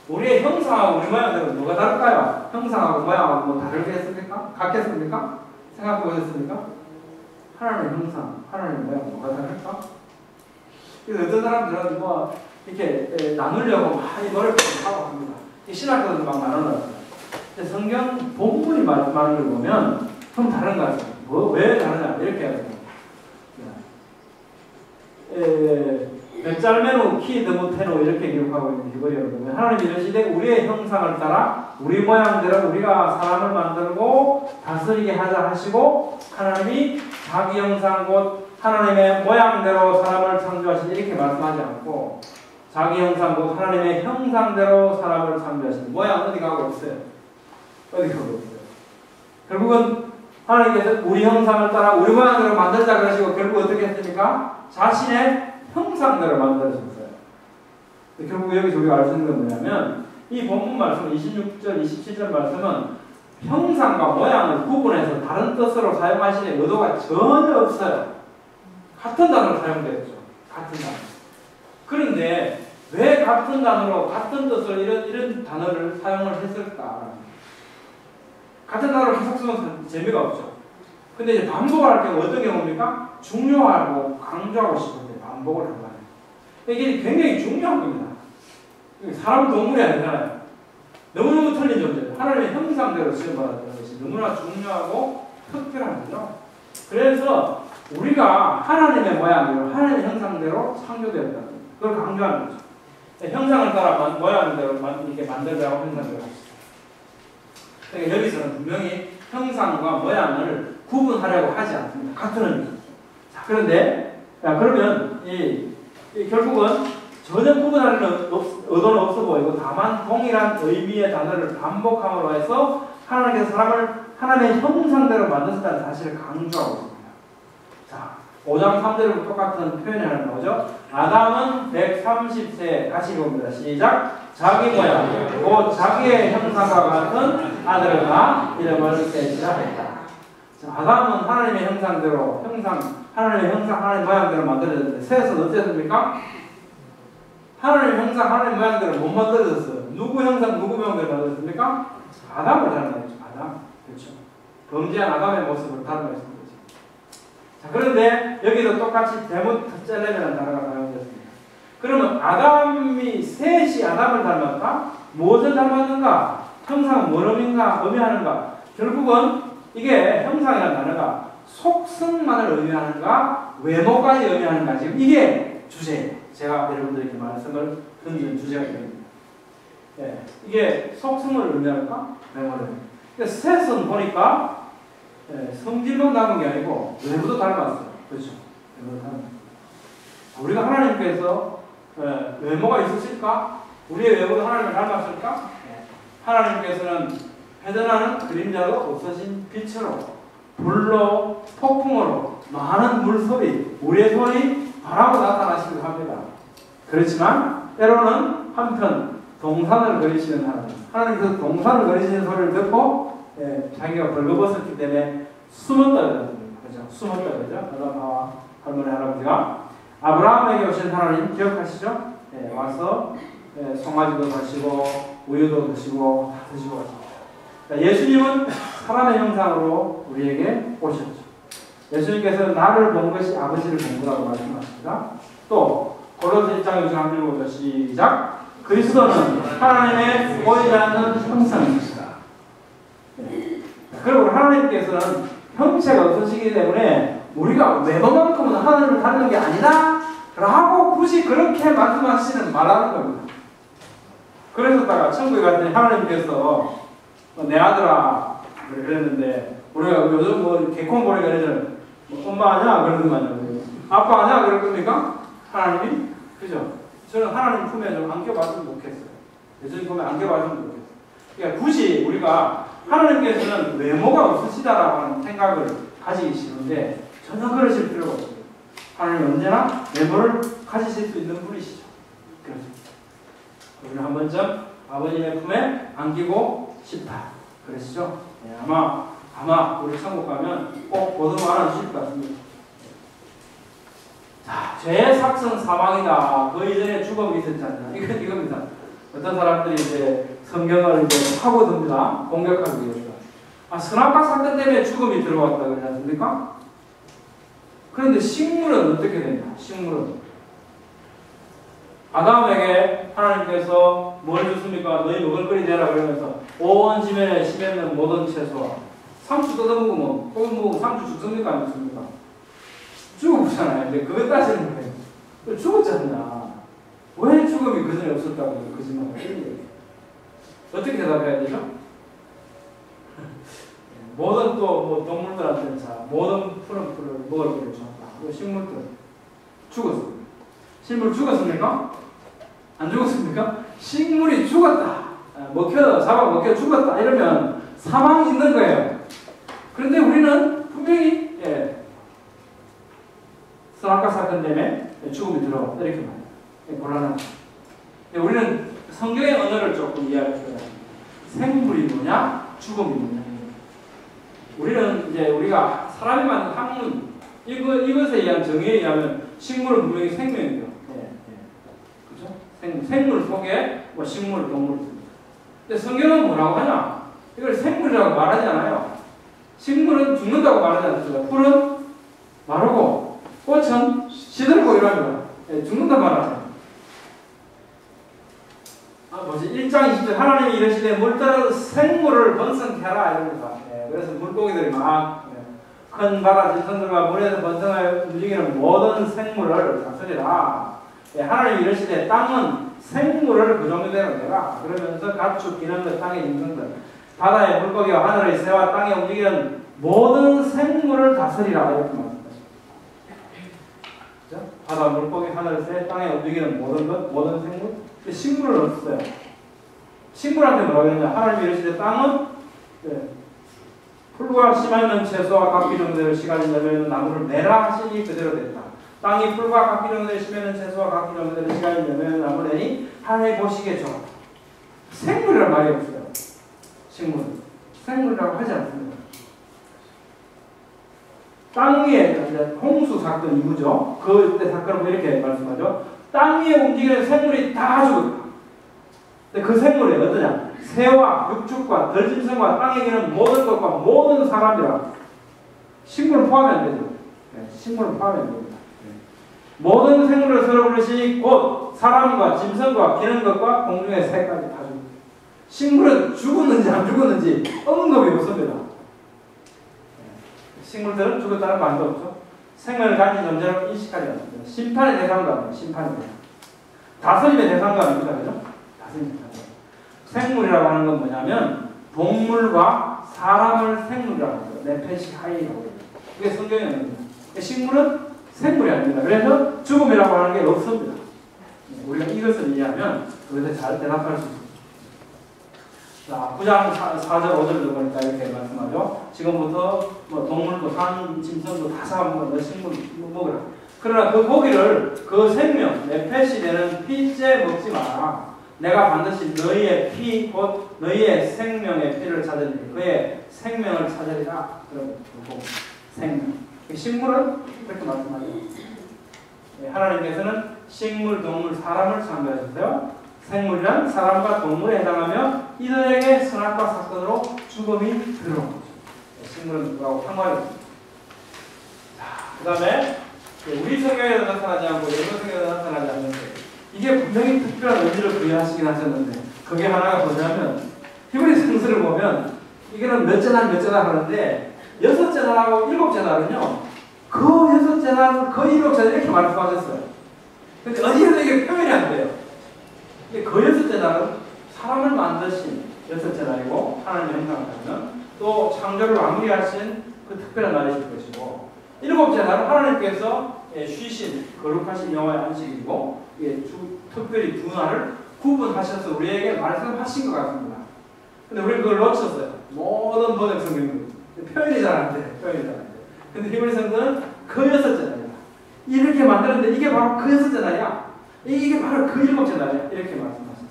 우리의 형상하고 우리 모양대로 뭐가 다를까요? 형상하고 모양하고 뭐 다르겠습니까? 같겠습니까? 생각해 보셨습니까? 하나님의 형상, 하나님의 모양 뭐가 다를까? 그래서 어떤 사람들은 뭐 이렇게 나누려고 많이 노력을 하고 합니다. 신학자들도 막 나눠놨어요. 근데 성경 본문이 말하는 걸 보면 좀 다른 것 같아요. 왜 다르냐? 이렇게 해야 돼요. 짤메노 키드모테노 이렇게 기록하고 있는 히브리어를 보면 하나님이 이러시되 우리의 형상을 따라 우리 모양대로 우리가 사람을 만들고 다스리게 하자 하시고, 하나님이 자기 형상 곧 하나님의 모양대로 사람을 창조하시니 이렇게 말씀하지 않고, 자기 형상 곧 하나님의 형상대로 사람을 창조하시니, 모양 어디 가고 없어요. 어디 가고 없어요. 결국은 하나님께서 우리 형상을 따라 우리 모양대로 만들자 그러시고, 결국 어떻게 했습니까? 자신의 형상대로 만들어졌어요. 결국 여기서 우리가 알 수 있는 건 뭐냐면, 이 본문 말씀 26절, 27절 말씀은 형상과 모양을 구분해서 다른 뜻으로 사용하시는 의도가 전혀 없어요. 같은 단어로 사용되었죠. 같은 단어. 그런데 왜 같은 단어로 같은 뜻으로 이런 단어를 사용을 했을까? 같은 단어를 계속 쓰면 재미가 없죠. 근데 이제 반복을 할 경우 어떤 경우입니까? 중요하고 강조하고 싶을 때 반복을 한다. 이게 굉장히 중요한 겁니다. 사람 동물이 아니잖아요. 너무너무 틀린 존재예요. 하나님의 형상대로 지어받았다는 것이 너무나 중요하고 특별한 거죠. 그래서 우리가 하나님의 모양대로, 하나님의 형상대로 창조되었다는 거예요. 그걸 강조하는 거죠. 형상을 따라 모양대로 이렇게 만들자고 형상대로 하시죠. 그러니까 여기서는 분명히 형상과 모양을 구분하려고 하지 않습니다. 같은 의미죠. 자, 그런데, 그러면 결국은 전혀 구분하려는 의도는 없어 보이고, 다만 동일한 의미의 단어를 반복함으로 해서 하나님께서 사람을 하나님의 형상대로 만드셨다는 사실을 강조하고 있습니다. 자, 5장 3절과 똑같은 표현이 하나 나오죠. 아담은 130세, 같이 봅니다. 시작. 자기 모양, 곧 자기의 형상과 같은 아들을 낳아 이름을 셋이라 했다. 자, 아담은 하나님의 형상대로, 하나님의 형상, 하나님의 모양대로 만들어졌는데, 셋은 어쨌습니까? 하나님의 형상, 하나님의 모양대로 못 만들어졌어요. 누구 형상, 누구 모양대로 만들어졌습니까? 아담을 닮아있죠. 아담. 그렇죠. 범죄한 아담의 모습을 닮아있는 거죠. 자, 그런데 여기도 똑같이 데모텔레라는 단어가 사용되었습니다. 그러면 셋이 아담을 닮았다? 무엇을 닮았는가? 형상은 뭔 의미하는가? 결국은 이게 형상이라는 단어가 속성만을 의미하는가? 외모까지 의미하는가? 지금 이게 주제예요. 제가 여러분들에게 말씀을 던지는 주제가 됩니다. 예, 이게 속성을 의미할까? 외모를 의미할까? 셋은 보니까 성질만 닮은 게 아니고 외모도 닮았어요. 그렇죠? 외모도 닮았어요. 우리가 하나님께서 외모가 있으실까? 우리의 외모도 하나님을 닮았을까? 하나님께서는 회전하는 그림자도 없어진 빛으로, 불로, 폭풍으로, 많은 물소리, 우리의 손이 바라고 나타나시기도 합니다. 그렇지만 때로는 한편 동산을 그리시는 하나님께서 동산을 그리시는 소리를 듣고 자기가 벌거벗었기 때문에 숨었다 그랬습니다. 그렇죠? 숨었다 그러죠. 아담 할머니 할아버지가 아브라함에게 오신 하나님 기억하시죠? 와서 송아지도 드시고 우유도 드시고 다 드시고 왔습니다. 예수님은 사람의 형상으로 우리에게 오셨죠. 예수님께서는 나를 본 것이 아버지를 본 거라고 말씀하십니다. 또 고린도서 1장 6절 한 번 읽어보죠. 시작. 그리스도는 하나님의 보이지 않는 형상이시다. 그리고 하나님께서는 형체가 없으시기 때문에 우리가 외모만큼은 하나님을 닮는 게 아니다 라고 굳이 그렇게 말씀하시는 말하는 겁니다. 그래서다가 천국에 갔더니 하나님께서 내 아들아 그랬는데 우리가 요즘 뭐 개콘 보니까 애들 뭐 엄마 아냐 그러더만요. 아빠 아냐 그럴 겁니까? 하나님이? 그죠? 저는 하나님 품에 좀 안겨봤으면 좋겠어요. 예수님 품에 안겨봤으면 좋겠어요. 그러니까 굳이 우리가 하나님께서는 외모가 없으시다라고 하는 생각을 가지기 싫은데 전혀 그러실 필요가 없어요. 하나님은 언제나 외모를 가지실 수 있는 분이시죠. 그렇습니다. 우리는 한 번쯤 아버님의 품에 안기고 싶다. 그러시죠? 네, 아마 우리 천국 가면 꼭 보듬어 안아주실 것 같습니다. 자, 죄의 삭선 사망이다. 그 이전에 죽음이 있었잖아요. 이겁니다. 어떤 사람들이 이제 성경을 이제 파고듭니다. 공격하기 위해서. 선악과 사건 때문에 죽음이 들어왔다 그러지 않습니까? 그런데 식물은 어떻게 되냐? 식물은 아담에게 하나님께서 뭘 줬습니까? 너희 먹을거리 되라 그러면서 온 지면에 심했는 모든 채소와 상추 뜯어먹으면 또 뭐 상추 죽습니까? 안 죽습니까? 죽었잖아요. 근데 그거 따지는 거예요. 죽었잖아. 왜 죽음이 그 전에 없었다고 거짓말을 해요? 어떻게 대답해야 되죠? 모든 또 뭐 동물들한테는 자 모든 푸른 풀을 먹을 거를 줬다. 식물들 죽었습니다. 식물 죽었습니까? 안 죽었습니까? 식물이 죽었다. 잡아먹혀 죽었다. 이러면 사망이 있는 거예요. 그런데 우리는 분명히 선악과 사건 때문에 죽음이 들어왔다. 이렇게 말해요. 곤란한 거예요. 우리는 성경의 언어를 조금 이해할 필요가 있습니다. 생물이 뭐냐? 죽음이 뭐냐? 우리는 이제 우리가 사람이 만든 학문 이것에 의한 정의에 의하면 식물은 분명히 생명이죠. 그렇죠? 생물 속에 뭐 식물, 동물이 있습니다. 근데 성경은 뭐라고 하냐? 이걸 생물이라고 말하지 않아요. 식물은 죽는다고 말하지 않습니다. 풀은 마르고 꽃은 시들고 이럽니다. 죽는다고 말하잖아요. 1장 20절 하나님이 이르시되 물 따라 생물을 번성케 하라 이럽니다. 그래서 물고기들이 막 큰 바다 짐승들과 물에서 번성하여 움직이는 모든 생물을 다스리라. 하나님이 이르시되 땅은 생물을 그 정도대로 내라. 그러면서 가축, 기는 것, 땅의 짐승들, 바다의 물고기와 하늘의 새와 땅에 움직이는 모든 생물을 다스리라. 이렇게 말씀하십니다. 그렇죠? 바다, 물고기, 하늘, 새, 땅에 움직이는 모든 것, 모든 생물. 식물은 없어요. 식물한테 뭐라고 했냐? 하나님이 이르시되 땅은 풀과 심하는 채소와 각기 정도의 시간이 되면 나무를 내라 하시니 그대로 됐다. 땅이 풀과 각기 정도의 심하는 채소와 각기 정도의 시간이 되면 나무를 내니 하나님 보시기에 좋아. 생물이란 말이 없어요. 식물은. 생물이라고 하지 않습니다. 땅 위에 홍수 사건 이후죠. 그때 사건을 이렇게 말씀하죠. 땅 위에 움직이는 생물이 다 죽었다. 근데 그 생물이 어떠냐? 새와 육축과 들짐승과 땅에 기는 모든 것과 모든 사람이라. 식물은 포함이 안 되죠. 식물은 포함이 안 됩니다. 모든 생물을 서로 부르시니 곧 사람과 짐승과 기는 것과 공중의 새까지 다 죽습니다. 식물은 죽었는지 안 죽었는지 언급이 없습니다. 식물들은 죽었다는 말도 없죠. 생명을 가진 존재로 인식하지 않습니다. 심판의 대상도 아니에요. 심판의 대상. 다스림의 대상도 아닙니다. 그죠? 다스림의 대상. 생물이라고 하는 건 뭐냐면 동물과 사람을 생물이라고 합니다. 네페시 하이라고 합니다. 그게 성경에 나옵니다. 식물은 생물이 아닙니다. 그래서 죽음이라고 하는 게 없습니다. 우리가 이것을 이해하면 그것에 잘 대답할 수 있습니다. 자, 9장 4절 5절도 보니까 이렇게 말씀하죠. 지금부터 뭐 동물도 산 짐승도 다 잡아먹어 식물 먹으라. 그러나 그 고기를 그 생명 네페시 되는 피째 먹지 마라. 내가 반드시 너희의 피 곧 너희의 생명의 피를 찾으리니 그의 생명을 찾으리라. 그럼 생명. 식물은 그렇게 말씀하죠. 하나님께서는 식물, 동물, 사람을 창조하셨어요. 생물이란 사람과 동물에 해당하며 이들에게 선악과 사건으로 죽음이 들어온 거죠. 식물은 누구하고 상관이 없습니다. 그 다음에 우리 성경에도 나타나지 않고 일본 성경에도 나타나지 않는데 이게 분명히 특별한 의미를 부여하시긴 하셨는데 그게 하나가 뭐냐면 히브리 성서를 보면 이거는 몇째 날 몇째 날 하는데 6째 날하고 7째 날은요 그 6째 날, 그 7째 날 이렇게 말씀하셨어요. 근데 어디에도 이게 표현이 안 돼요. 근데 그 6째 날은 사람을 만드신 6째 날이고 하나님의 행상하는 또 창조를 마무리하신 그 특별한 날이실 것이고 7째 날은 하나님께서 쉬신 거룩하신 여호와의 안식이고 특별히 두 날을 구분하셔서 우리에게 말씀하신 것 같습니다. 근데 우리는 그걸 놓쳤어요. 모든 번역 성경은 표현이 잘 안 돼. 표현이 잘 안 돼. 근데 히브리 성경은 그 6째 날이야. 이렇게 만들었는데 이게 바로 그 6째 날이야. 이게 바로 그 7째 날이야. 이렇게 말씀하셨어요.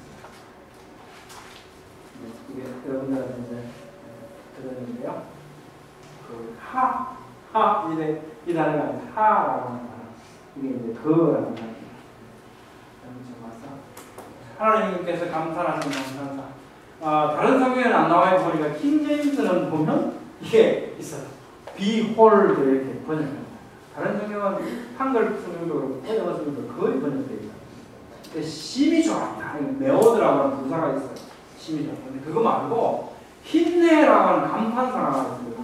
이게 여러분들한테 이제 들었는데요. 그 이 단어가 아니라 하라고 하는 단어. 이게 이제 그라고 하는 하나님께서 감탄하신 감탄사. 다른 성경에는 안 나와요. 보니까 킹제임스는 보면 이게 있어요. Behold 이렇게 번역합니다. 다른 성경은 한글 성경도 그렇고 영어 성경도 거의 번역되어 있어요. 심히 좋았다. 메오드라고 하는 부사가 있어요. 심히 좋았다. 근데 그거 말고 힘내라고 하는 감탄사가 있습니다.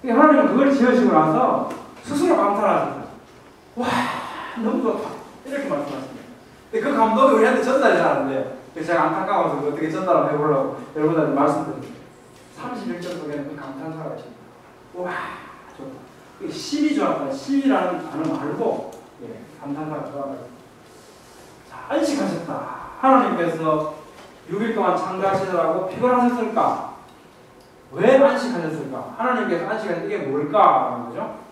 하나님은 그걸 지으시고 나서 스스로 감탄하셨어요. 와 너무 좋다. 이렇게 말씀하십니다. 근데 그 감동이 우리한테 전달이 잘 안 돼요. 그래서 제가 안타까워서 어떻게 전달을 해보려고 여러분한테 말씀드립니다. 31절 속에는 그 감탄사가 있습니다. 와 좋다. 심히 좋았다. 심이라는 단어 말고 감탄사가 좋아가지고 자 안식하셨다. 하나님께서 6일 동안 창조하시느라고 피곤하셨을까? 왜 안식하셨을까? 하나님께서 안식하신 이게 뭘까? 하는 거죠.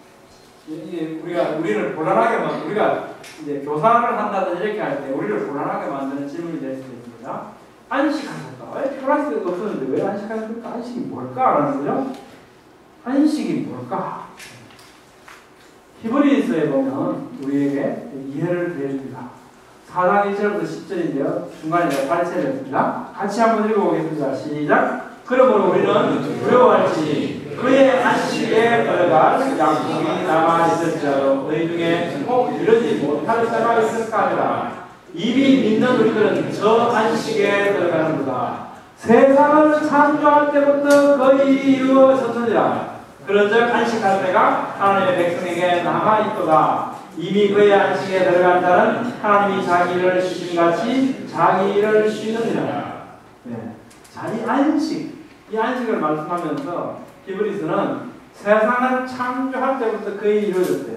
이게 우리를 곤란하게 우리가 이제 교사를 한다든지 이렇게 할 때 우리를 곤란하게 만드는 질문이 될 수도 있습니다. 안식하셨다. 왜 피곤할 수도 없었는데 왜 안식하셨을까? 안식이 뭘까? 라는 거죠. 안식이 뭘까? 히브리서에 보면 우리에게 이해를 해줍니다. 4장 1절부터 10절인데요. 중간에 제가 발췌했습니다. 같이 한번 읽어보겠습니다. 시작! 그러므로 우리는 두려워할지 그의 안식에 들어갈 약속이 남아있을지라도 너희 중에 꼭 이르지 못할 자가 있을까 하니라. 이미 믿는 우리들은 저 안식에 들어가는구나. 세상을 창조할 때부터 거의 이루어졌느니라. 그런즉 안식할 때가 하나님의 백성에게 남아있도다. 이미 그의 안식에 들어간 자는 하나님이 자기를 쉬심같이 자기를 쉬느니라. 자, 이 안식을 말씀하면서 히브리서는 세상을 창조할 때부터 거의 이루어졌대요.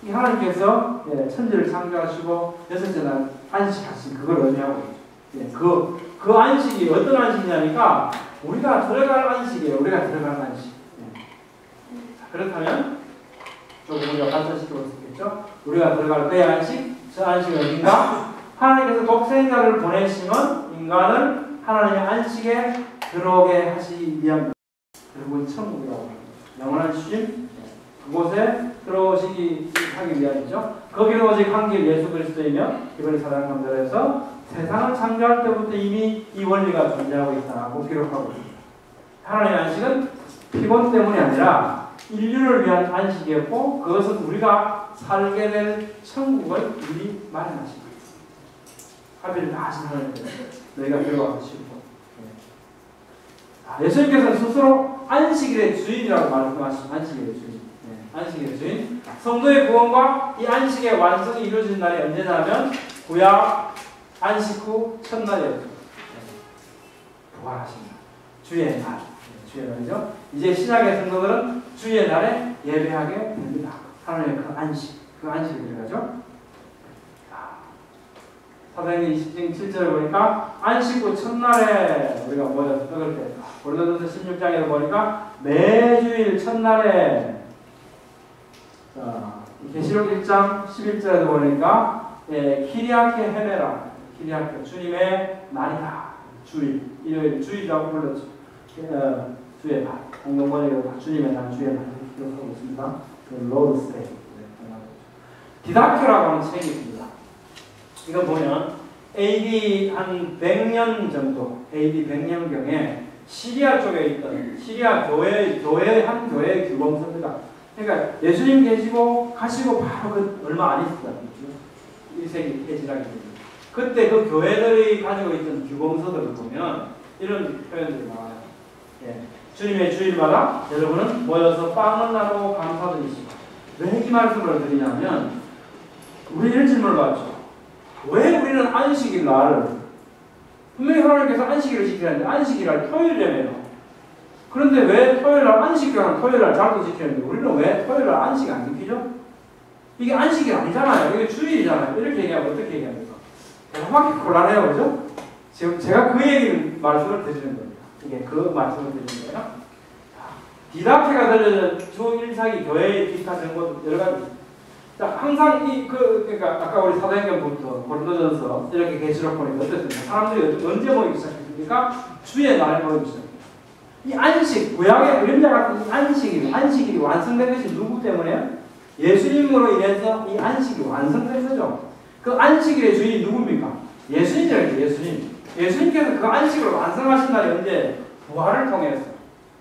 이 하나님께서 천지를 창조하시고 6째 날 안식하신 그걸 의미하고 있죠. 그 안식이 어떤 안식이냐니까 우리가 들어갈 안식이에요. 우리가 들어갈 안식. 그렇다면 조금 우리가 발전시키고 있겠죠. 우리가 들어갈 그의 안식, 저 안식은 어딘가? 하나님께서 독생자를 보내시면 인간을 하나님의 안식에 들어오게 하시기 위함. 결국은 천국이라고 합니다. 영원한 쉼, 그곳에 들어오시기 하기 위함이죠. 거기는 오직 한 길 예수 그리스도이며 이번에 사랑하는 감들에서 세상을 창조할 때부터 이미 이 원리가 존재하고 있다고 기록하고 있습니다. 하나님의 안식은 피곤 때문이 아니라 인류를 위한 안식이었고 그것은 우리가 살게 될 천국을 미리 마련하신 거예요. 합의를 다 하신 하나님께서 너희가 들어가고 싶고 예수님께서는 스스로 안식일의 주인이라고 말씀하신 안식일의 주인. 안식일의 주인. 성도의 구원과 이 안식의 완성이 이루어진 날이 언제냐면 구약 안식 후 첫날이었죠. 부활하십니다. 주의 날. 주의 날이죠. 이제 신약의 성도들은 주의 날에 예배하게 됩니다. 하나님의 그 안식. 그 안식을 들어가죠. 사도행전 27절을 보니까 안식 후 첫날에 우리가 모여서 떡을 때 고린도전서 16장에도 보니까 매주일 첫날에 계시록 1장 11절에도 보니까 키리아케 헤메라 키리아케 주님의 날이다. 주일 일요일 주일이라고 불렀죠. 주의 날 공동번역으로 주님의 날 주의 날 기록하고 있습니다. 로드 스테이 디다케라고 하는 책이 있습니다. 이거 보면 AD 한 100년 정도, AD 100년경에 시리아 쪽에 있던 시리아 교회 한 교회의 규범서입니다. 그러니까 예수님 계시고 가시고 바로 그 얼마 안 있었다. 1세기 폐지락이 됩니다. 그때 그 교회들이 가지고 있던 규범서들을 보면 이런 표현들이 나와요. 예. 주님의 주일마다 여러분은 모여서 빵을 나누고 감사드리시고. 왜 이 말씀을 드리냐면 우리 이런 질문을 받죠. 왜 우리는 안식일 날 분명히 하나님께서 안식일을 지키는데 안식일날 토요일이라며요. 그런데 왜 토요일날 안식일은 토요일날 잘도 지키는데 우리는 왜 토요일날 안식 안 지키죠? 이게 안식이 아니잖아요. 이게 주일이잖아요. 이렇게 얘기하면 어떻게 얘기합니까? 정확히 곤란해요. 그죠? 지금 제가 그 얘기를 말씀을 드리는 겁니다. 이게 그 말씀을 드리는 거예요. 디다케가 들려진 주 일사기 교회의 기타 정보 여러 가지. 자, 항상 그러니까 아까 우리 사도행전부터 고린도전서 이렇게 계시록 보니까 어땠습니까? 사람들이 언제 모이기 시작했습니까? 주의 날에 모이기 시작했습니다. 이 안식, 구약의 그림자 같은 이 안식일이 완성된 것이 누구 때문에요? 예수님으로 인해서 이 안식이 완성된 거죠. 그 안식일의 주인이 누굽니까? 예수님이라는 예수님. 예수님께서 그 안식을 완성하신 날이 언제? 부활을 통해서.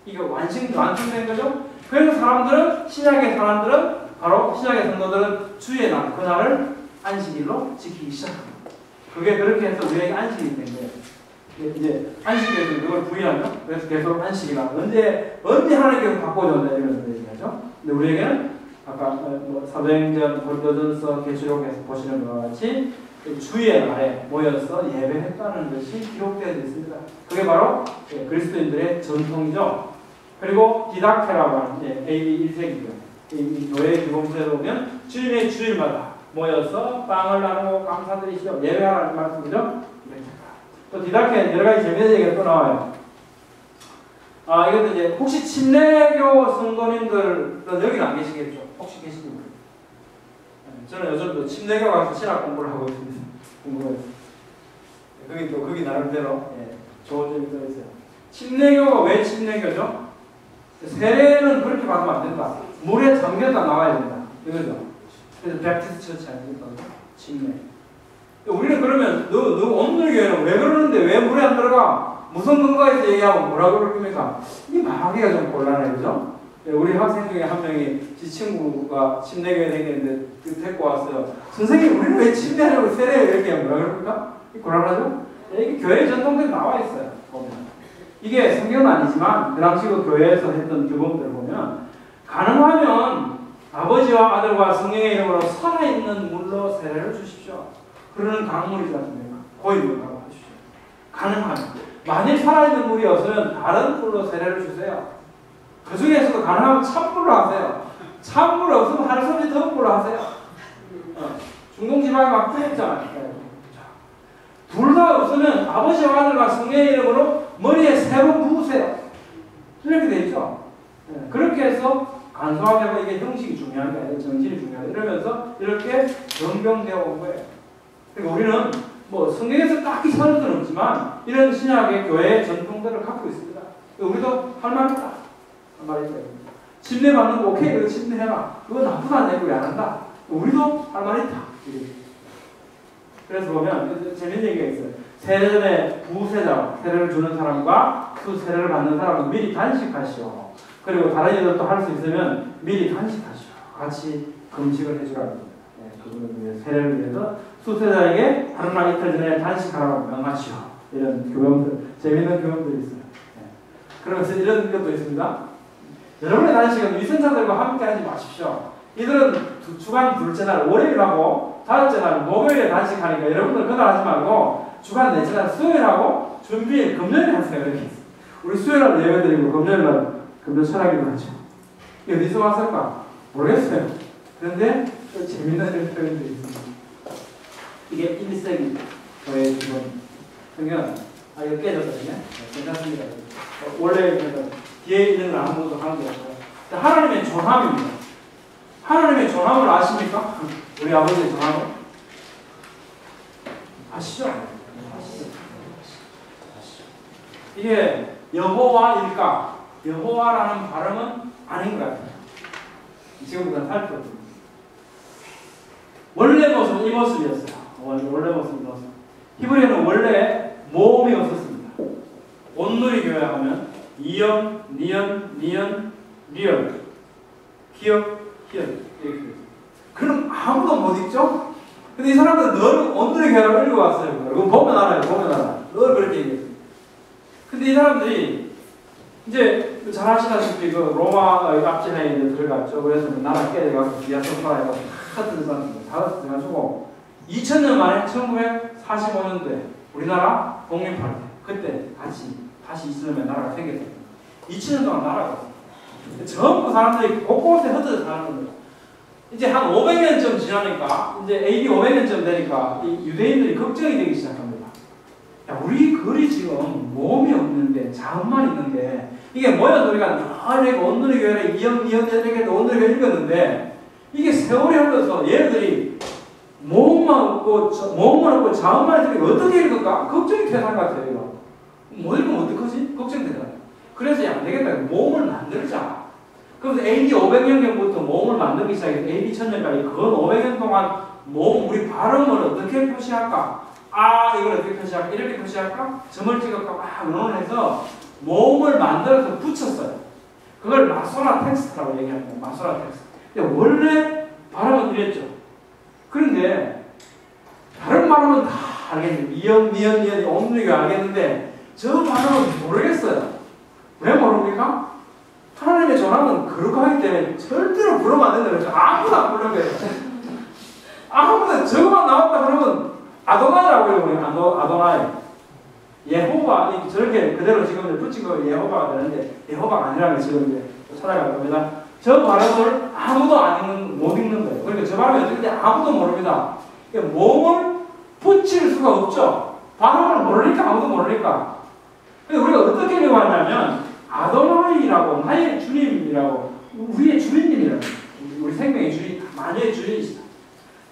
이게 완성된 거죠. 그래서 사람들은, 신약의 사람들은, 바로 신약의 성도들은 주의 날, 그날을 안식일로 지키기 시작합니다. 그게 그렇게 해서 우리에게 안식이 된 거예요. 이제 안식일에서 그걸 부인하죠. 그래서 계속 안식이라. 언제 하나님께서 바꿔줬냐 이런 얘기하죠. 근데 우리에게는 아까 뭐 사도행전, 고린도전서, 계시록에서 보시는 것과 같이 주의 날에 모여서 예배했다는 것이 기록되어 있습니다. 그게 바로 그리스도인들의 전통이죠. 그리고 디다케라고 하는 AD 1세기죠. 이 교회 규범서에 보면 주님의 주일마다 모여서 빵을 나누고 감사드리시오. 예배하라는 말씀이죠. 또 디다케 여러 가지 재미있는 얘기가 또 나와요. 이것도 이제 혹시 침례교 성도님들은 여기는 안 계시겠죠? 혹시 계시죠? 저는 요즘도 침례교 가서 신학 공부를 하고 있습니다. 거기 나름대로 좋은 점이 또 있어요. 침례교가 왜 침례교죠? 세례는 그렇게 받으면 안 된다. 물에 잠겼다 나와야 된다. 이거죠. 그래서 베프티스트 처치 아닙니까? 침례. 우리는 그러면 너 오늘 교회는 왜 그러는데 왜 물에 안 들어가? 무슨 근거에서 얘기하면 뭐라고 그럴 겁니까? 이 말하기가 좀 곤란해, 그죠? 우리 학생 중에 한 명이 지 친구가 침례교회 다니는데 데리고 왔어요. 선생님, 우리는 왜 침례하려고 세례 이렇게 하면 뭐라 그럴까? 곤란하죠? 이게 교회 전통대로 나와 있어요. 보면. 이게 성경은 아니지만 그 당시 그 교회에서 했던 규범들을 보면 가능하면 아버지와 아들과 성령의 이름으로 살아있는 물로 세례를 주십시오. 그러는 강물이지 않습니까? 고인물 가고 하십시오. 가능하면. 만일 살아있는 물이 없으면 다른 물로 세례를 주세요. 그 중에서도 가능하면 찬물로 하세요. 찬물 없으면 할 수 없이 더운 물로 하세요. 중동지방에 막 뜨겁잖아요. 둘 다 없으면 아버지와 아들과 성령의 이름으로 머리에 3번 부으세요. 이렇게 돼 있죠. 그렇게 해서 간소하게 하고 이게 형식이 중요한 게 아니라 정신이 중요하다. 이러면서 이렇게 변경되어 온 거예요. 그러니까 우리는 뭐 성경에서 딱히 사는 건 없지만 이런 신약의 교회의 전통들을 갖고 있습니다. 우리도 할 말 있다. 할 말 있다. 침례 받는 거 오케이. 그거 침례해라. 그거 나쁘다는 얘기 왜 안 한다. 우리도 할 말 있다. 그래서 보면 재밌는 얘기가 있어요. 세례 전에 부세자, 세례를 주는 사람과 수세례를 받는 사람은 미리 단식하시오. 그리고 다른 일도 할 수 있으면 미리 단식하시오. 같이 금식을 해주라고 합니다. 그분을 위해 세례를 위해서 수세자에게 하루 날 이틀 전에 단식하라고 명하시오. 이런 교훈들, 재미있는 교훈들이 있어요. 그러면서 이런 것도 있습니다. 여러분의 단식은 위선자들과 함께 하지 마십시오. 이들은 주간 둘째 날 월요일하고 다섯째 날 목요일에 단식하니까 여러분들 그날 하지 말고 주간 넷째 날 수요일하고 준비일 금요일에 하세요. 이렇게. 우리 수요일날 예배드리고 금요일날 금요 철학기도 하죠. 이게 어디서 왔을까? 모르겠어요. 그런데 또 재미있는 표현들이 있습니다. 이게 1세기 저의 기본 성경. 이거 깨졌거든요. 괜찮습니다. 원래 뒤에 있는 건 아무것도 하는 게 없어요. 하나님의 존함입니다. 하나님의 존함을 아십니까? 우리 아버지의 존함을? 아시죠? 이게 여호와일까? 여호와라는 발음은 아닌 것 같아요. 지금부터 살펴봅니다. 원래 모습은 이 모습이었어요. 원래 모습은 이 모습. 히브리어는 원래 모음이 없었습니다. 온누리 교회 하면 이연, 니연, 니연, 리연. 기억, 희연 이렇게 돼요. 그럼 아무도 못 읽죠? 근데 이 사람들은 늘 온누리 교회를 읽어왔어요. 이거 보면 알아요. 보면 알아. 늘 그렇게 얘기해요. 근데 이 사람들이 이제 잘 아시다시피 그 로마 앞지하에 들어갔죠. 그래서 나라 깨져가지고 비아소파라고 다 들어가지고 2000년 만에 1945년도에 우리나라 독립할 때 그때 다시 이슬람의 나라가 생겼어요. 2000년 동안 나라가 없어요. 전부 사람들이 곳곳에 흩어져 사는 겁니다. 이제 한 500년쯤 지나니까 이제 AD 500년쯤 되니까 이 유대인들이 걱정이 되기 시작합니다. 야, 우리 글이 지금 모험이 없는데 자음만 있는데 이게 뭐야? 우리가 늘 온누리 교회를 이연에게 온누리 교회 읽었는데 이게 세월이 흘러서 얘네들이 모험만 없고 자음만 있으니까 어떻게 읽을까? 걱정이 되는 것 같아요. 이거. 못 읽으면 어떡하지? 걱정되잖아요. 그래서 야, 안 되겠다. 모험을 만들자. 그래서 AD 500년경부터 모험을 만들기 시작해서 AD 1000년까지 근 500년 동안 모험 우리 발음을 어떻게 표시할까? 이걸 어떻게 표시할까? 이렇게 표시할까? 점을 찍을까? 막 의논을 해서 모험을 만들어서 붙였어요. 그걸 마소라 텍스트라고 얘기합니다. 마소라 텍스트. 근데 원래 발음은 이랬죠. 그런데 다른 발음은 다 알겠는데 미연, 온누리가 알겠는데 저 발음은 모르겠어요. 왜 모릅니까? 하나님의 전함은 거룩하기 때문에 절대로 부르면 안 된다고 했죠. 아무도 안 부르는 거예요. 아무도 저거만 나왔다 그러면 아도나이라고 읽어요. 아도나이. 예호바, 저렇게 그대로 지금 붙인 거 예호바가 되는데 예호바가 아니라는 지금 이제 찾아갈 겁니다. 저 발음을 아무도 못 읽는 거예요. 그러니까 저 발음이 어떻게 아무도 모릅니다. 몸을 붙일 수가 없죠. 발음을 모르니까 아무도 모르니까. 그래서 우리가 어떻게 읽어왔냐면 아도나이라고 나의 주님이라고 우리의 주님이라고 우리 생명의 주님 만유의 주님이시다.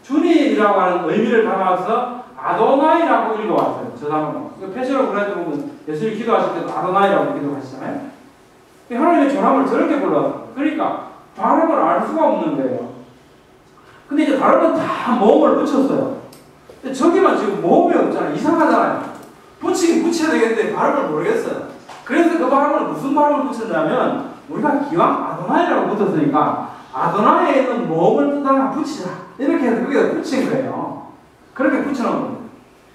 주님이라고 하는 의미를 담아서 아도나이라고 읽어왔어요. 저 단어는. 표시로 그래도 보면 예수님 기도하실 때도 아도나이라고 기도하시잖아요. 하나님의 전함을 저렇게 불러요. 그러니까 발음을 알 수가 없는 거예요. 근데 이제 발음은 다 모음을 붙였어요. 근데 저기만 지금 모음이 없잖아요. 이상하잖아요. 붙이긴 붙여야 되겠는데 발음을 모르겠어요. 그래서 그 발음을 무슨 발음을 붙였냐면 우리가 기왕 아도나이라고 붙었으니까 아도나이에 있는 모음을 뜯다가 붙이자. 이렇게 해서 거기다 붙인 거예요. 그렇게 붙여놓은 겁니다.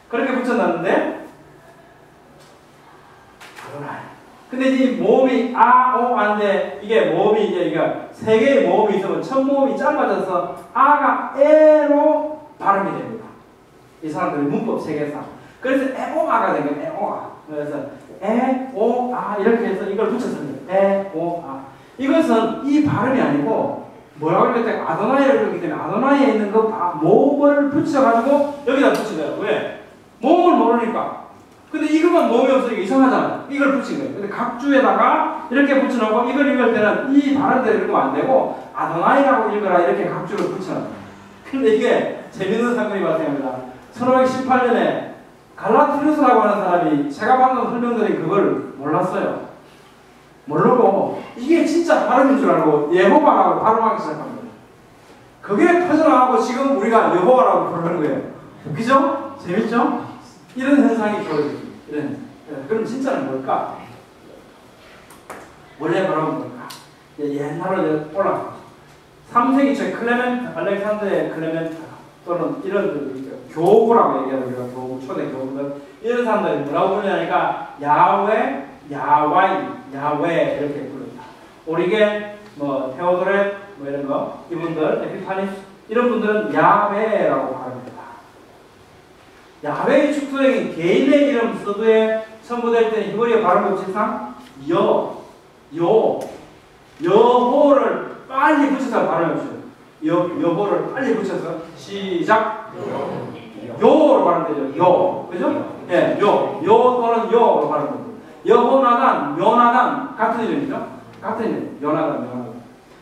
그렇게 붙여놨는데 아도나이. 근데 이 모음이 안데 이게 모음이 이제 그러니까 세 개의 모음이 있으면 첫 모음이 짧아져서 아가 에로 발음이 됩니다. 이 사람들이 문법 세계상. 그래서 에오아가 된 거예요. 에오아. 그래서 에오아 이렇게 해서 이걸 붙였습니다. 에오아. 이것은 이 발음이 아니고 뭐라고 그랬더니 아도나이를 그렇기 때문에 아도나이에 있는 그 모음을 붙여가지고 여기다 붙이더라고요. 왜? 모음을 모르니까. 근데 이것만 모음이 없으니까 이상하잖아요. 이걸 붙인 거예요. 근데 각 주에다가 이렇게 붙여놓고 이걸 읽을 때는 이 발음대로 읽으면 안 되고 아도나이라고 읽어라 이렇게 각 주를 붙여놔요. 근데 이게 재밌는 사건이 발생합니다. 1518년에 갈라티누스라고 하는 사람이 제가 방금 설명드린 그걸 몰랐어요. 모르고 이게 진짜 발음인 줄 알고 예호바라고 발음하기 시작합니다. 그게 퍼져나가고 지금 우리가 여호와라고 부르는 거예요. 웃기죠? 재밌죠? 이런 현상이 벌어집니다. 그럼 진짜는 뭘까? 원래 발음은 뭘까? 옛날로 올라갑니다. 3세기 초에 클레멘트, 알렉산더의 클레멘트 또는 이런 교구라고 얘기하는 우리가 교구, 초대 교구들 이런 사람들이 뭐라고 부르냐니까 야외, 야와이, 야외 이렇게 부릅니다. 오리겐, 테오도렛 이런 거 이분들, 에피파니스 이런 분들은 야외라고 말합니다. 야외의 축소형인 개인의 이름 서두에 첨부될 때는 히브리어 발음 법칙상 여호를 빨리 붙여서 발음해주세요. 여호를 빨리 붙여서 시작. 요로 발음되죠. 요, 그죠? 예, 요 또는 요로 발음됩니다. 여호나단, 묘나단 같은 이름이죠. 같은 이름, 요나단.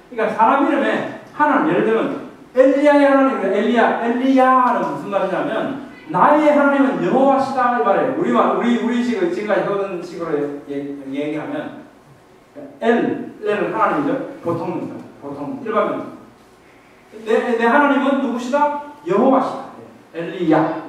그러니까 사람 이름에 하나는 예를 들면 엘리야의 하나님은 엘리야는 무슨 말이냐면 나의 하나님은 여호와시다 이 말이에요. 우리 지금까지 하던 식으로 얘기하면 엘은 하나님이죠. 보통 일반면 내 하나님은 누구시다? 여호와시다. 엘리야.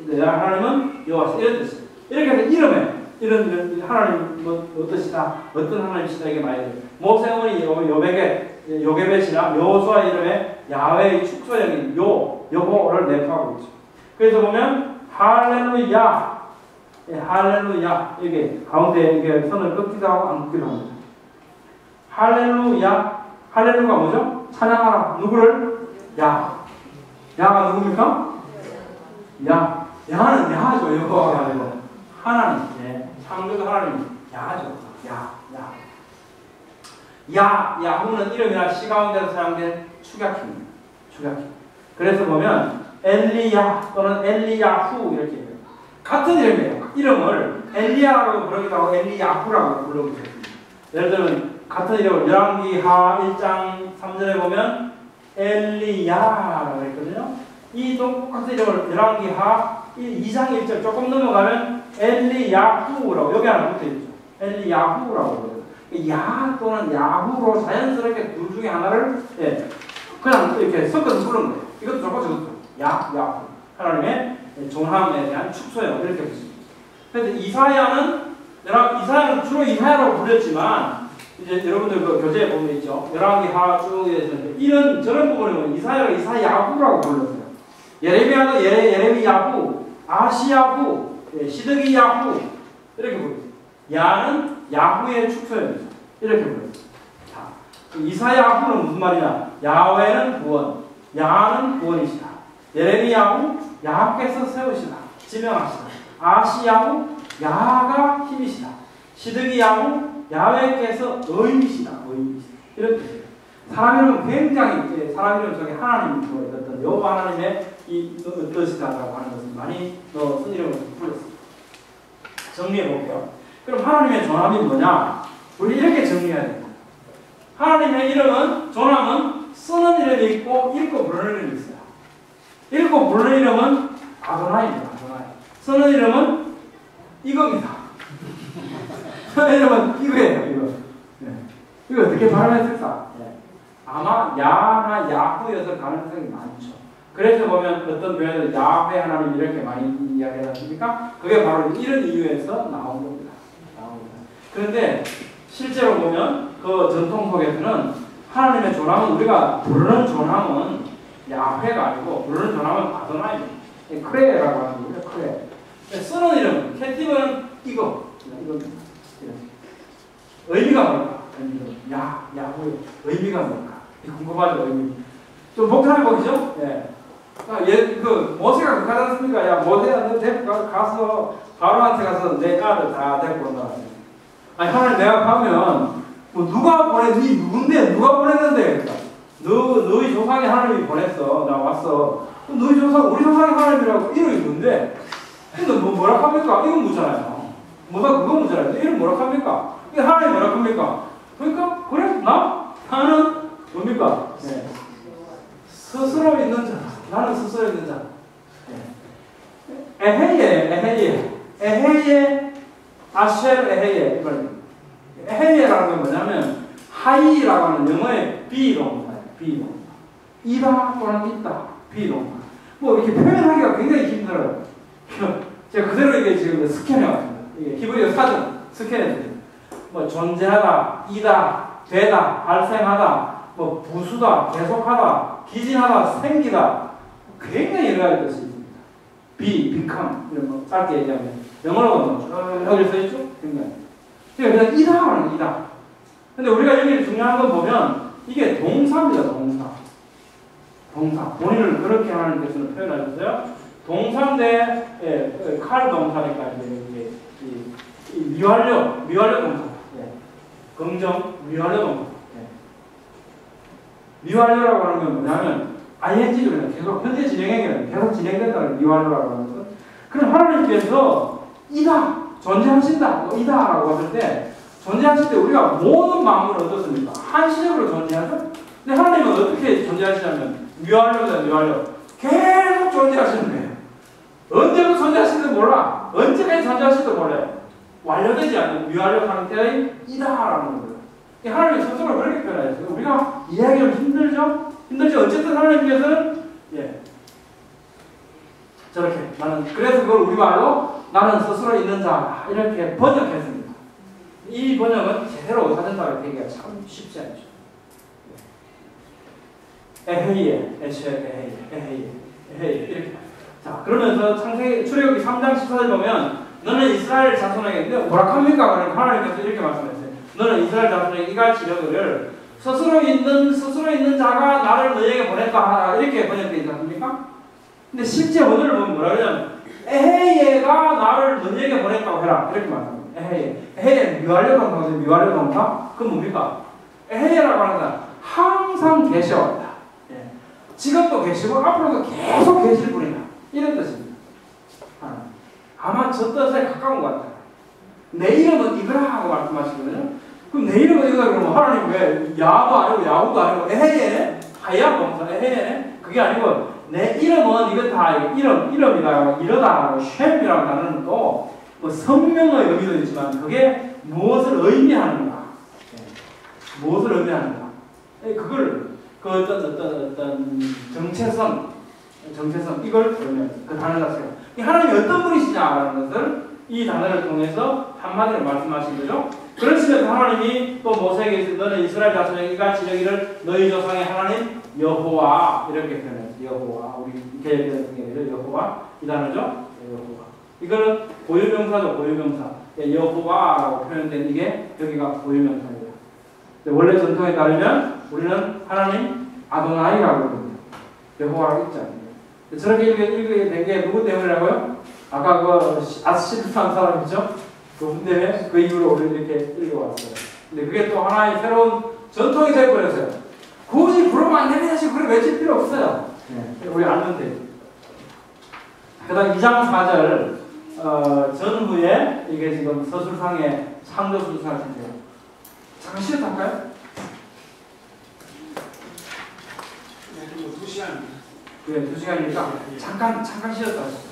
내 하나님은 여호와시다. 이런 뜻이에요. 이렇게 해서 이름에 이런 하나님 뭐 어떠시다, 어떤 하나님이시다 이게 많이 돼요. 모세 어머니 요게벳이나 여호수아 이름의 야훼의 축소형인 여호를 내포하고 있죠. 그래서 보면 할렐루야, 할렐루야 이게 가운데 이게 선을 긋기도 하고 안 긋기도 합니다. 할렐루야, 할렐루가 뭐죠? 찬양하라. 누구를? 야가 누굽니까? 야는 야죠. 여호와가 아니고 하나님, 창조주 하나님 야죠. 야후는 이름이나 시 가운데서 사용된 축약입니다. 축약형. 그래서 보면 엘리야 또는 엘리야후 이렇게 해요. 같은 이름이에요. 이름을 엘리야라고 부르기도 하고 엘리야후라고 부르기도 합니다. 예를 들면 같은 이름을 열왕기하 1장 3절에 보면 엘리야라고 했거든요. 이 똑같은 이름을 열왕기하 2장 1절 조금 넘어가면 엘리야후라고 여기 하나 붙어있죠. 엘리야후라고 그래요. 야 또는 야후로 자연스럽게 둘 중에 하나를 그냥 이렇게 섞어서 부르는 거예요. 이것도 좋고 저것도 야후 하나님의 존함에 대한 축소형 이렇게 보십니다. 그런데 이사야는 주로 이사야라고 불렸지만 이제 여러분들 그 교재에 보면 있죠. 열왕기하 쭉에서 이런 저런 부분은 이사야가 이사야후라고 불렀어요. 예레미야도 예레미야후, 아시야후, 시드기야후 이렇게 불렀어요. 야는 야후의 축소형이죠. 이렇게 불렀어요. 자, 이사야후는 무슨 말이냐? 야훼는 구원, 야는 구원이시다. 예레미야후 야께서 세우시다, 지명하시다. 아시야후 야가 힘이시다. 시드기야후 야훼께서 의미시다. 이런 뜻이에요. 사람 이름은 굉장히 사람 이름 속에 하나님이 들어있었던 여호와 하나님의 이 뜻이다라고 하는 것을 많이 쓴 이름을 불렀습니다. 정리해 볼게요. 그럼 하나님의 존함이 뭐냐? 우리 이렇게 정리해야 됩니다. 하나님의 이름은 존함은 쓰는 이름이 있고 읽고 부르는 이름이 있어요. 읽고 부르는 이름은 아도나이입니다. 아도나이. 쓰는 이름은 이겁니다. 쓰는 이름은 이거예요. 이거. 이거 어떻게 발음했을까? 아마 야나 야후여서 가능성이 많죠. 그래서 보면 어떤 교회는 야훼 하나님 이렇게 많이 이야기하지 않습니까? 그게 바로 이런 이유에서 나온 겁니다. 그런데 실제로 보면 그 전통 속에서는 하나님의 존함은 우리가 부르는 존함은 야훼가 아니고 부르는 존함은 아도나이입니다. 크레라고 하는 거예요. 크레. 쓰는 이름은 캐티브는 이겁니다. 의미가 뭘까? 야후의 의미가 뭘까? 궁금하죠, 의미. 좀 복잡해 보이죠? 그 모세가 그렇게 하지 않습니까? 야, 모세야, 너 가서 바로한테 가서 내 딸을 다 데리고 온다. 아니, 하나님 내가 가면 뭐 누가 보내? 네 누군데? 누가 보냈는데? 그러니까 너희 조상이 하나님이 보냈어. 나 왔어. 너희 조상, 우리 조상이 하나님이라고 이름이 뭔데? 근데 뭐라 합니까? 이건 묻잖아요. 뭐가 그건 묻잖아요. 이름 뭐라 합니까? 이게 하나님 뭐라 합니까? 그러니까 그래 나는 뭡니까? 스스로 있는 자. 나는 스스로 있는 자. 에헤예, 아쉘 에헤예. 에헤예라는 건 뭐냐면 하이라고 하는 영어의 비동사예요. 비동사. 이다 또는 있다. 비동사. 뭐 이렇게 표현하기가 굉장히 힘들어요. 제가 그대로 이게 지금 스캔해왔습니다. 이게 히브리어 사전 스캔해왔습니다. 뭐 존재하다, 이다, 되다, 발생하다, 뭐 부수다, 계속하다, 기진하다, 생기다, 굉장히 여러 가지 뜻이 있습니다. become 이런 거 짧게 얘기하면 영어로도 쭉 써있죠? 굉장히. 그냥 이다 하는 이다. 근데 우리가 여기 중요한 건 보면 이게 동사입니다. 동사. 본인을 그렇게 하는 데서는 표현하셨어요. 동사인데 칼 동사니까 이제 미완료 동사. 긍정 미완료 동사. 미완료라고 하는 건 뭐냐면 ing를 계속 현재 진행형이 계속 진행된다는 미완료라고 하는 것. 그럼 하나님께서 이다 존재하신다 이다라고 했을 때 존재하실 때 우리가 모든 만물을 어떻습니까? 한시적으로 존재하죠. 근데 하나님은 어떻게 존재하시냐면 미완료다 미완료 계속 존재하시는 거예요. 언제부터 존재하실지도 몰라. 언제까지 존재하실지도 몰라요. 완료되지 않는 미완료 상태의 이다라는 거예요. 하나님의 스스로 그렇게 표현하셨어요. 우리가 이해하기가 힘들죠? 힘들죠? 어쨌든 하나님께서는 저렇게 나는 그래서 그걸 우리말로 나는 스스로 있는 자 이렇게 번역했습니다. 이 번역은 제대로 사전사를 되기가 참 쉽지 않죠. 에헤이에, 에헤이 이렇게. 자, 그러면서 출애굽기 3장 14절 보면 너는 이스라엘 자손에게 뭐라 합니까? 하나님께서 이렇게 말씀하셨어요. 너는 이스라엘 자손에게 이같이 이르기를 스스로 있는 자가 나를 너희에게 보냈다 하라. 이렇게 번역되어 있지 않습니까? 근데 실제 오늘 보면 뭐라 그러냐면 에헤이가 나를 너희에게 보냈다고 해라. 이렇게 말합니다. 에헤이 미완료 동사? 그건 뭡니까? 에헤이라고 하는 건 항상 계셔왔다. 예. 지금도 계시고 앞으로도 계속 계실 분이다. 이런 뜻입니다. 아마 저 뜻에 가까운 것 같아요. 내 이름은 이거라 하고 말씀하시거든요. 그럼 내 이름은 이거다 그러면 하나님 왜 야도 아니고 야구도 아니고 에헤이네? 하야 동사 에헤이네? 그게 아니고 내 이름은 이거 다 이름이다 이러다 쉔이라는 단어는 또 뭐 성명의 의미도 있지만 그게 무엇을 의미하는가? 무엇을 의미하는가? 그걸 그 어떤 정체성 이걸 의미합니다. 그 단어 자체가 하나님이 어떤 분이시냐라는 것을 이 단어를 통해서 한마디로 말씀하신 거죠. 그러시면서 하나님이 또 모세에게 너는 이스라엘 자손에게 이같이 이르기를 너희 조상의 하나님 여호와 이렇게 표현했어요. 여호와 우리 개혁의 성경에서 여호와 이 단어죠. 여호와 이거는 고유명사죠. 고유명사 여호와라고 표현된 이게 여기가 고유명사입니다. 원래 전통에 따르면 우리는 하나님 아도나이라고 부릅니다. 여호와라고 읽지 않습니다. 저렇게 읽게 된 게 누구 때문이라고요? 아까 그 아스실산 사람이죠? 그분 때문에 그 이후로 우리는 이렇게 읽어왔어요. 근데 그게 또 하나의 새로운 전통이 되어버렸어요. 굳이 부르면 안 됩니다. 그걸 외칠 필요 없어요. 우리 아는 데. 그 다음 2장 4절 전후에 이게 지금 서술상에 창조수술상인데요. 잠깐 쉬었다할까요? 네, 2시간. 그래, 2시간이니까 잠깐 쉬었다.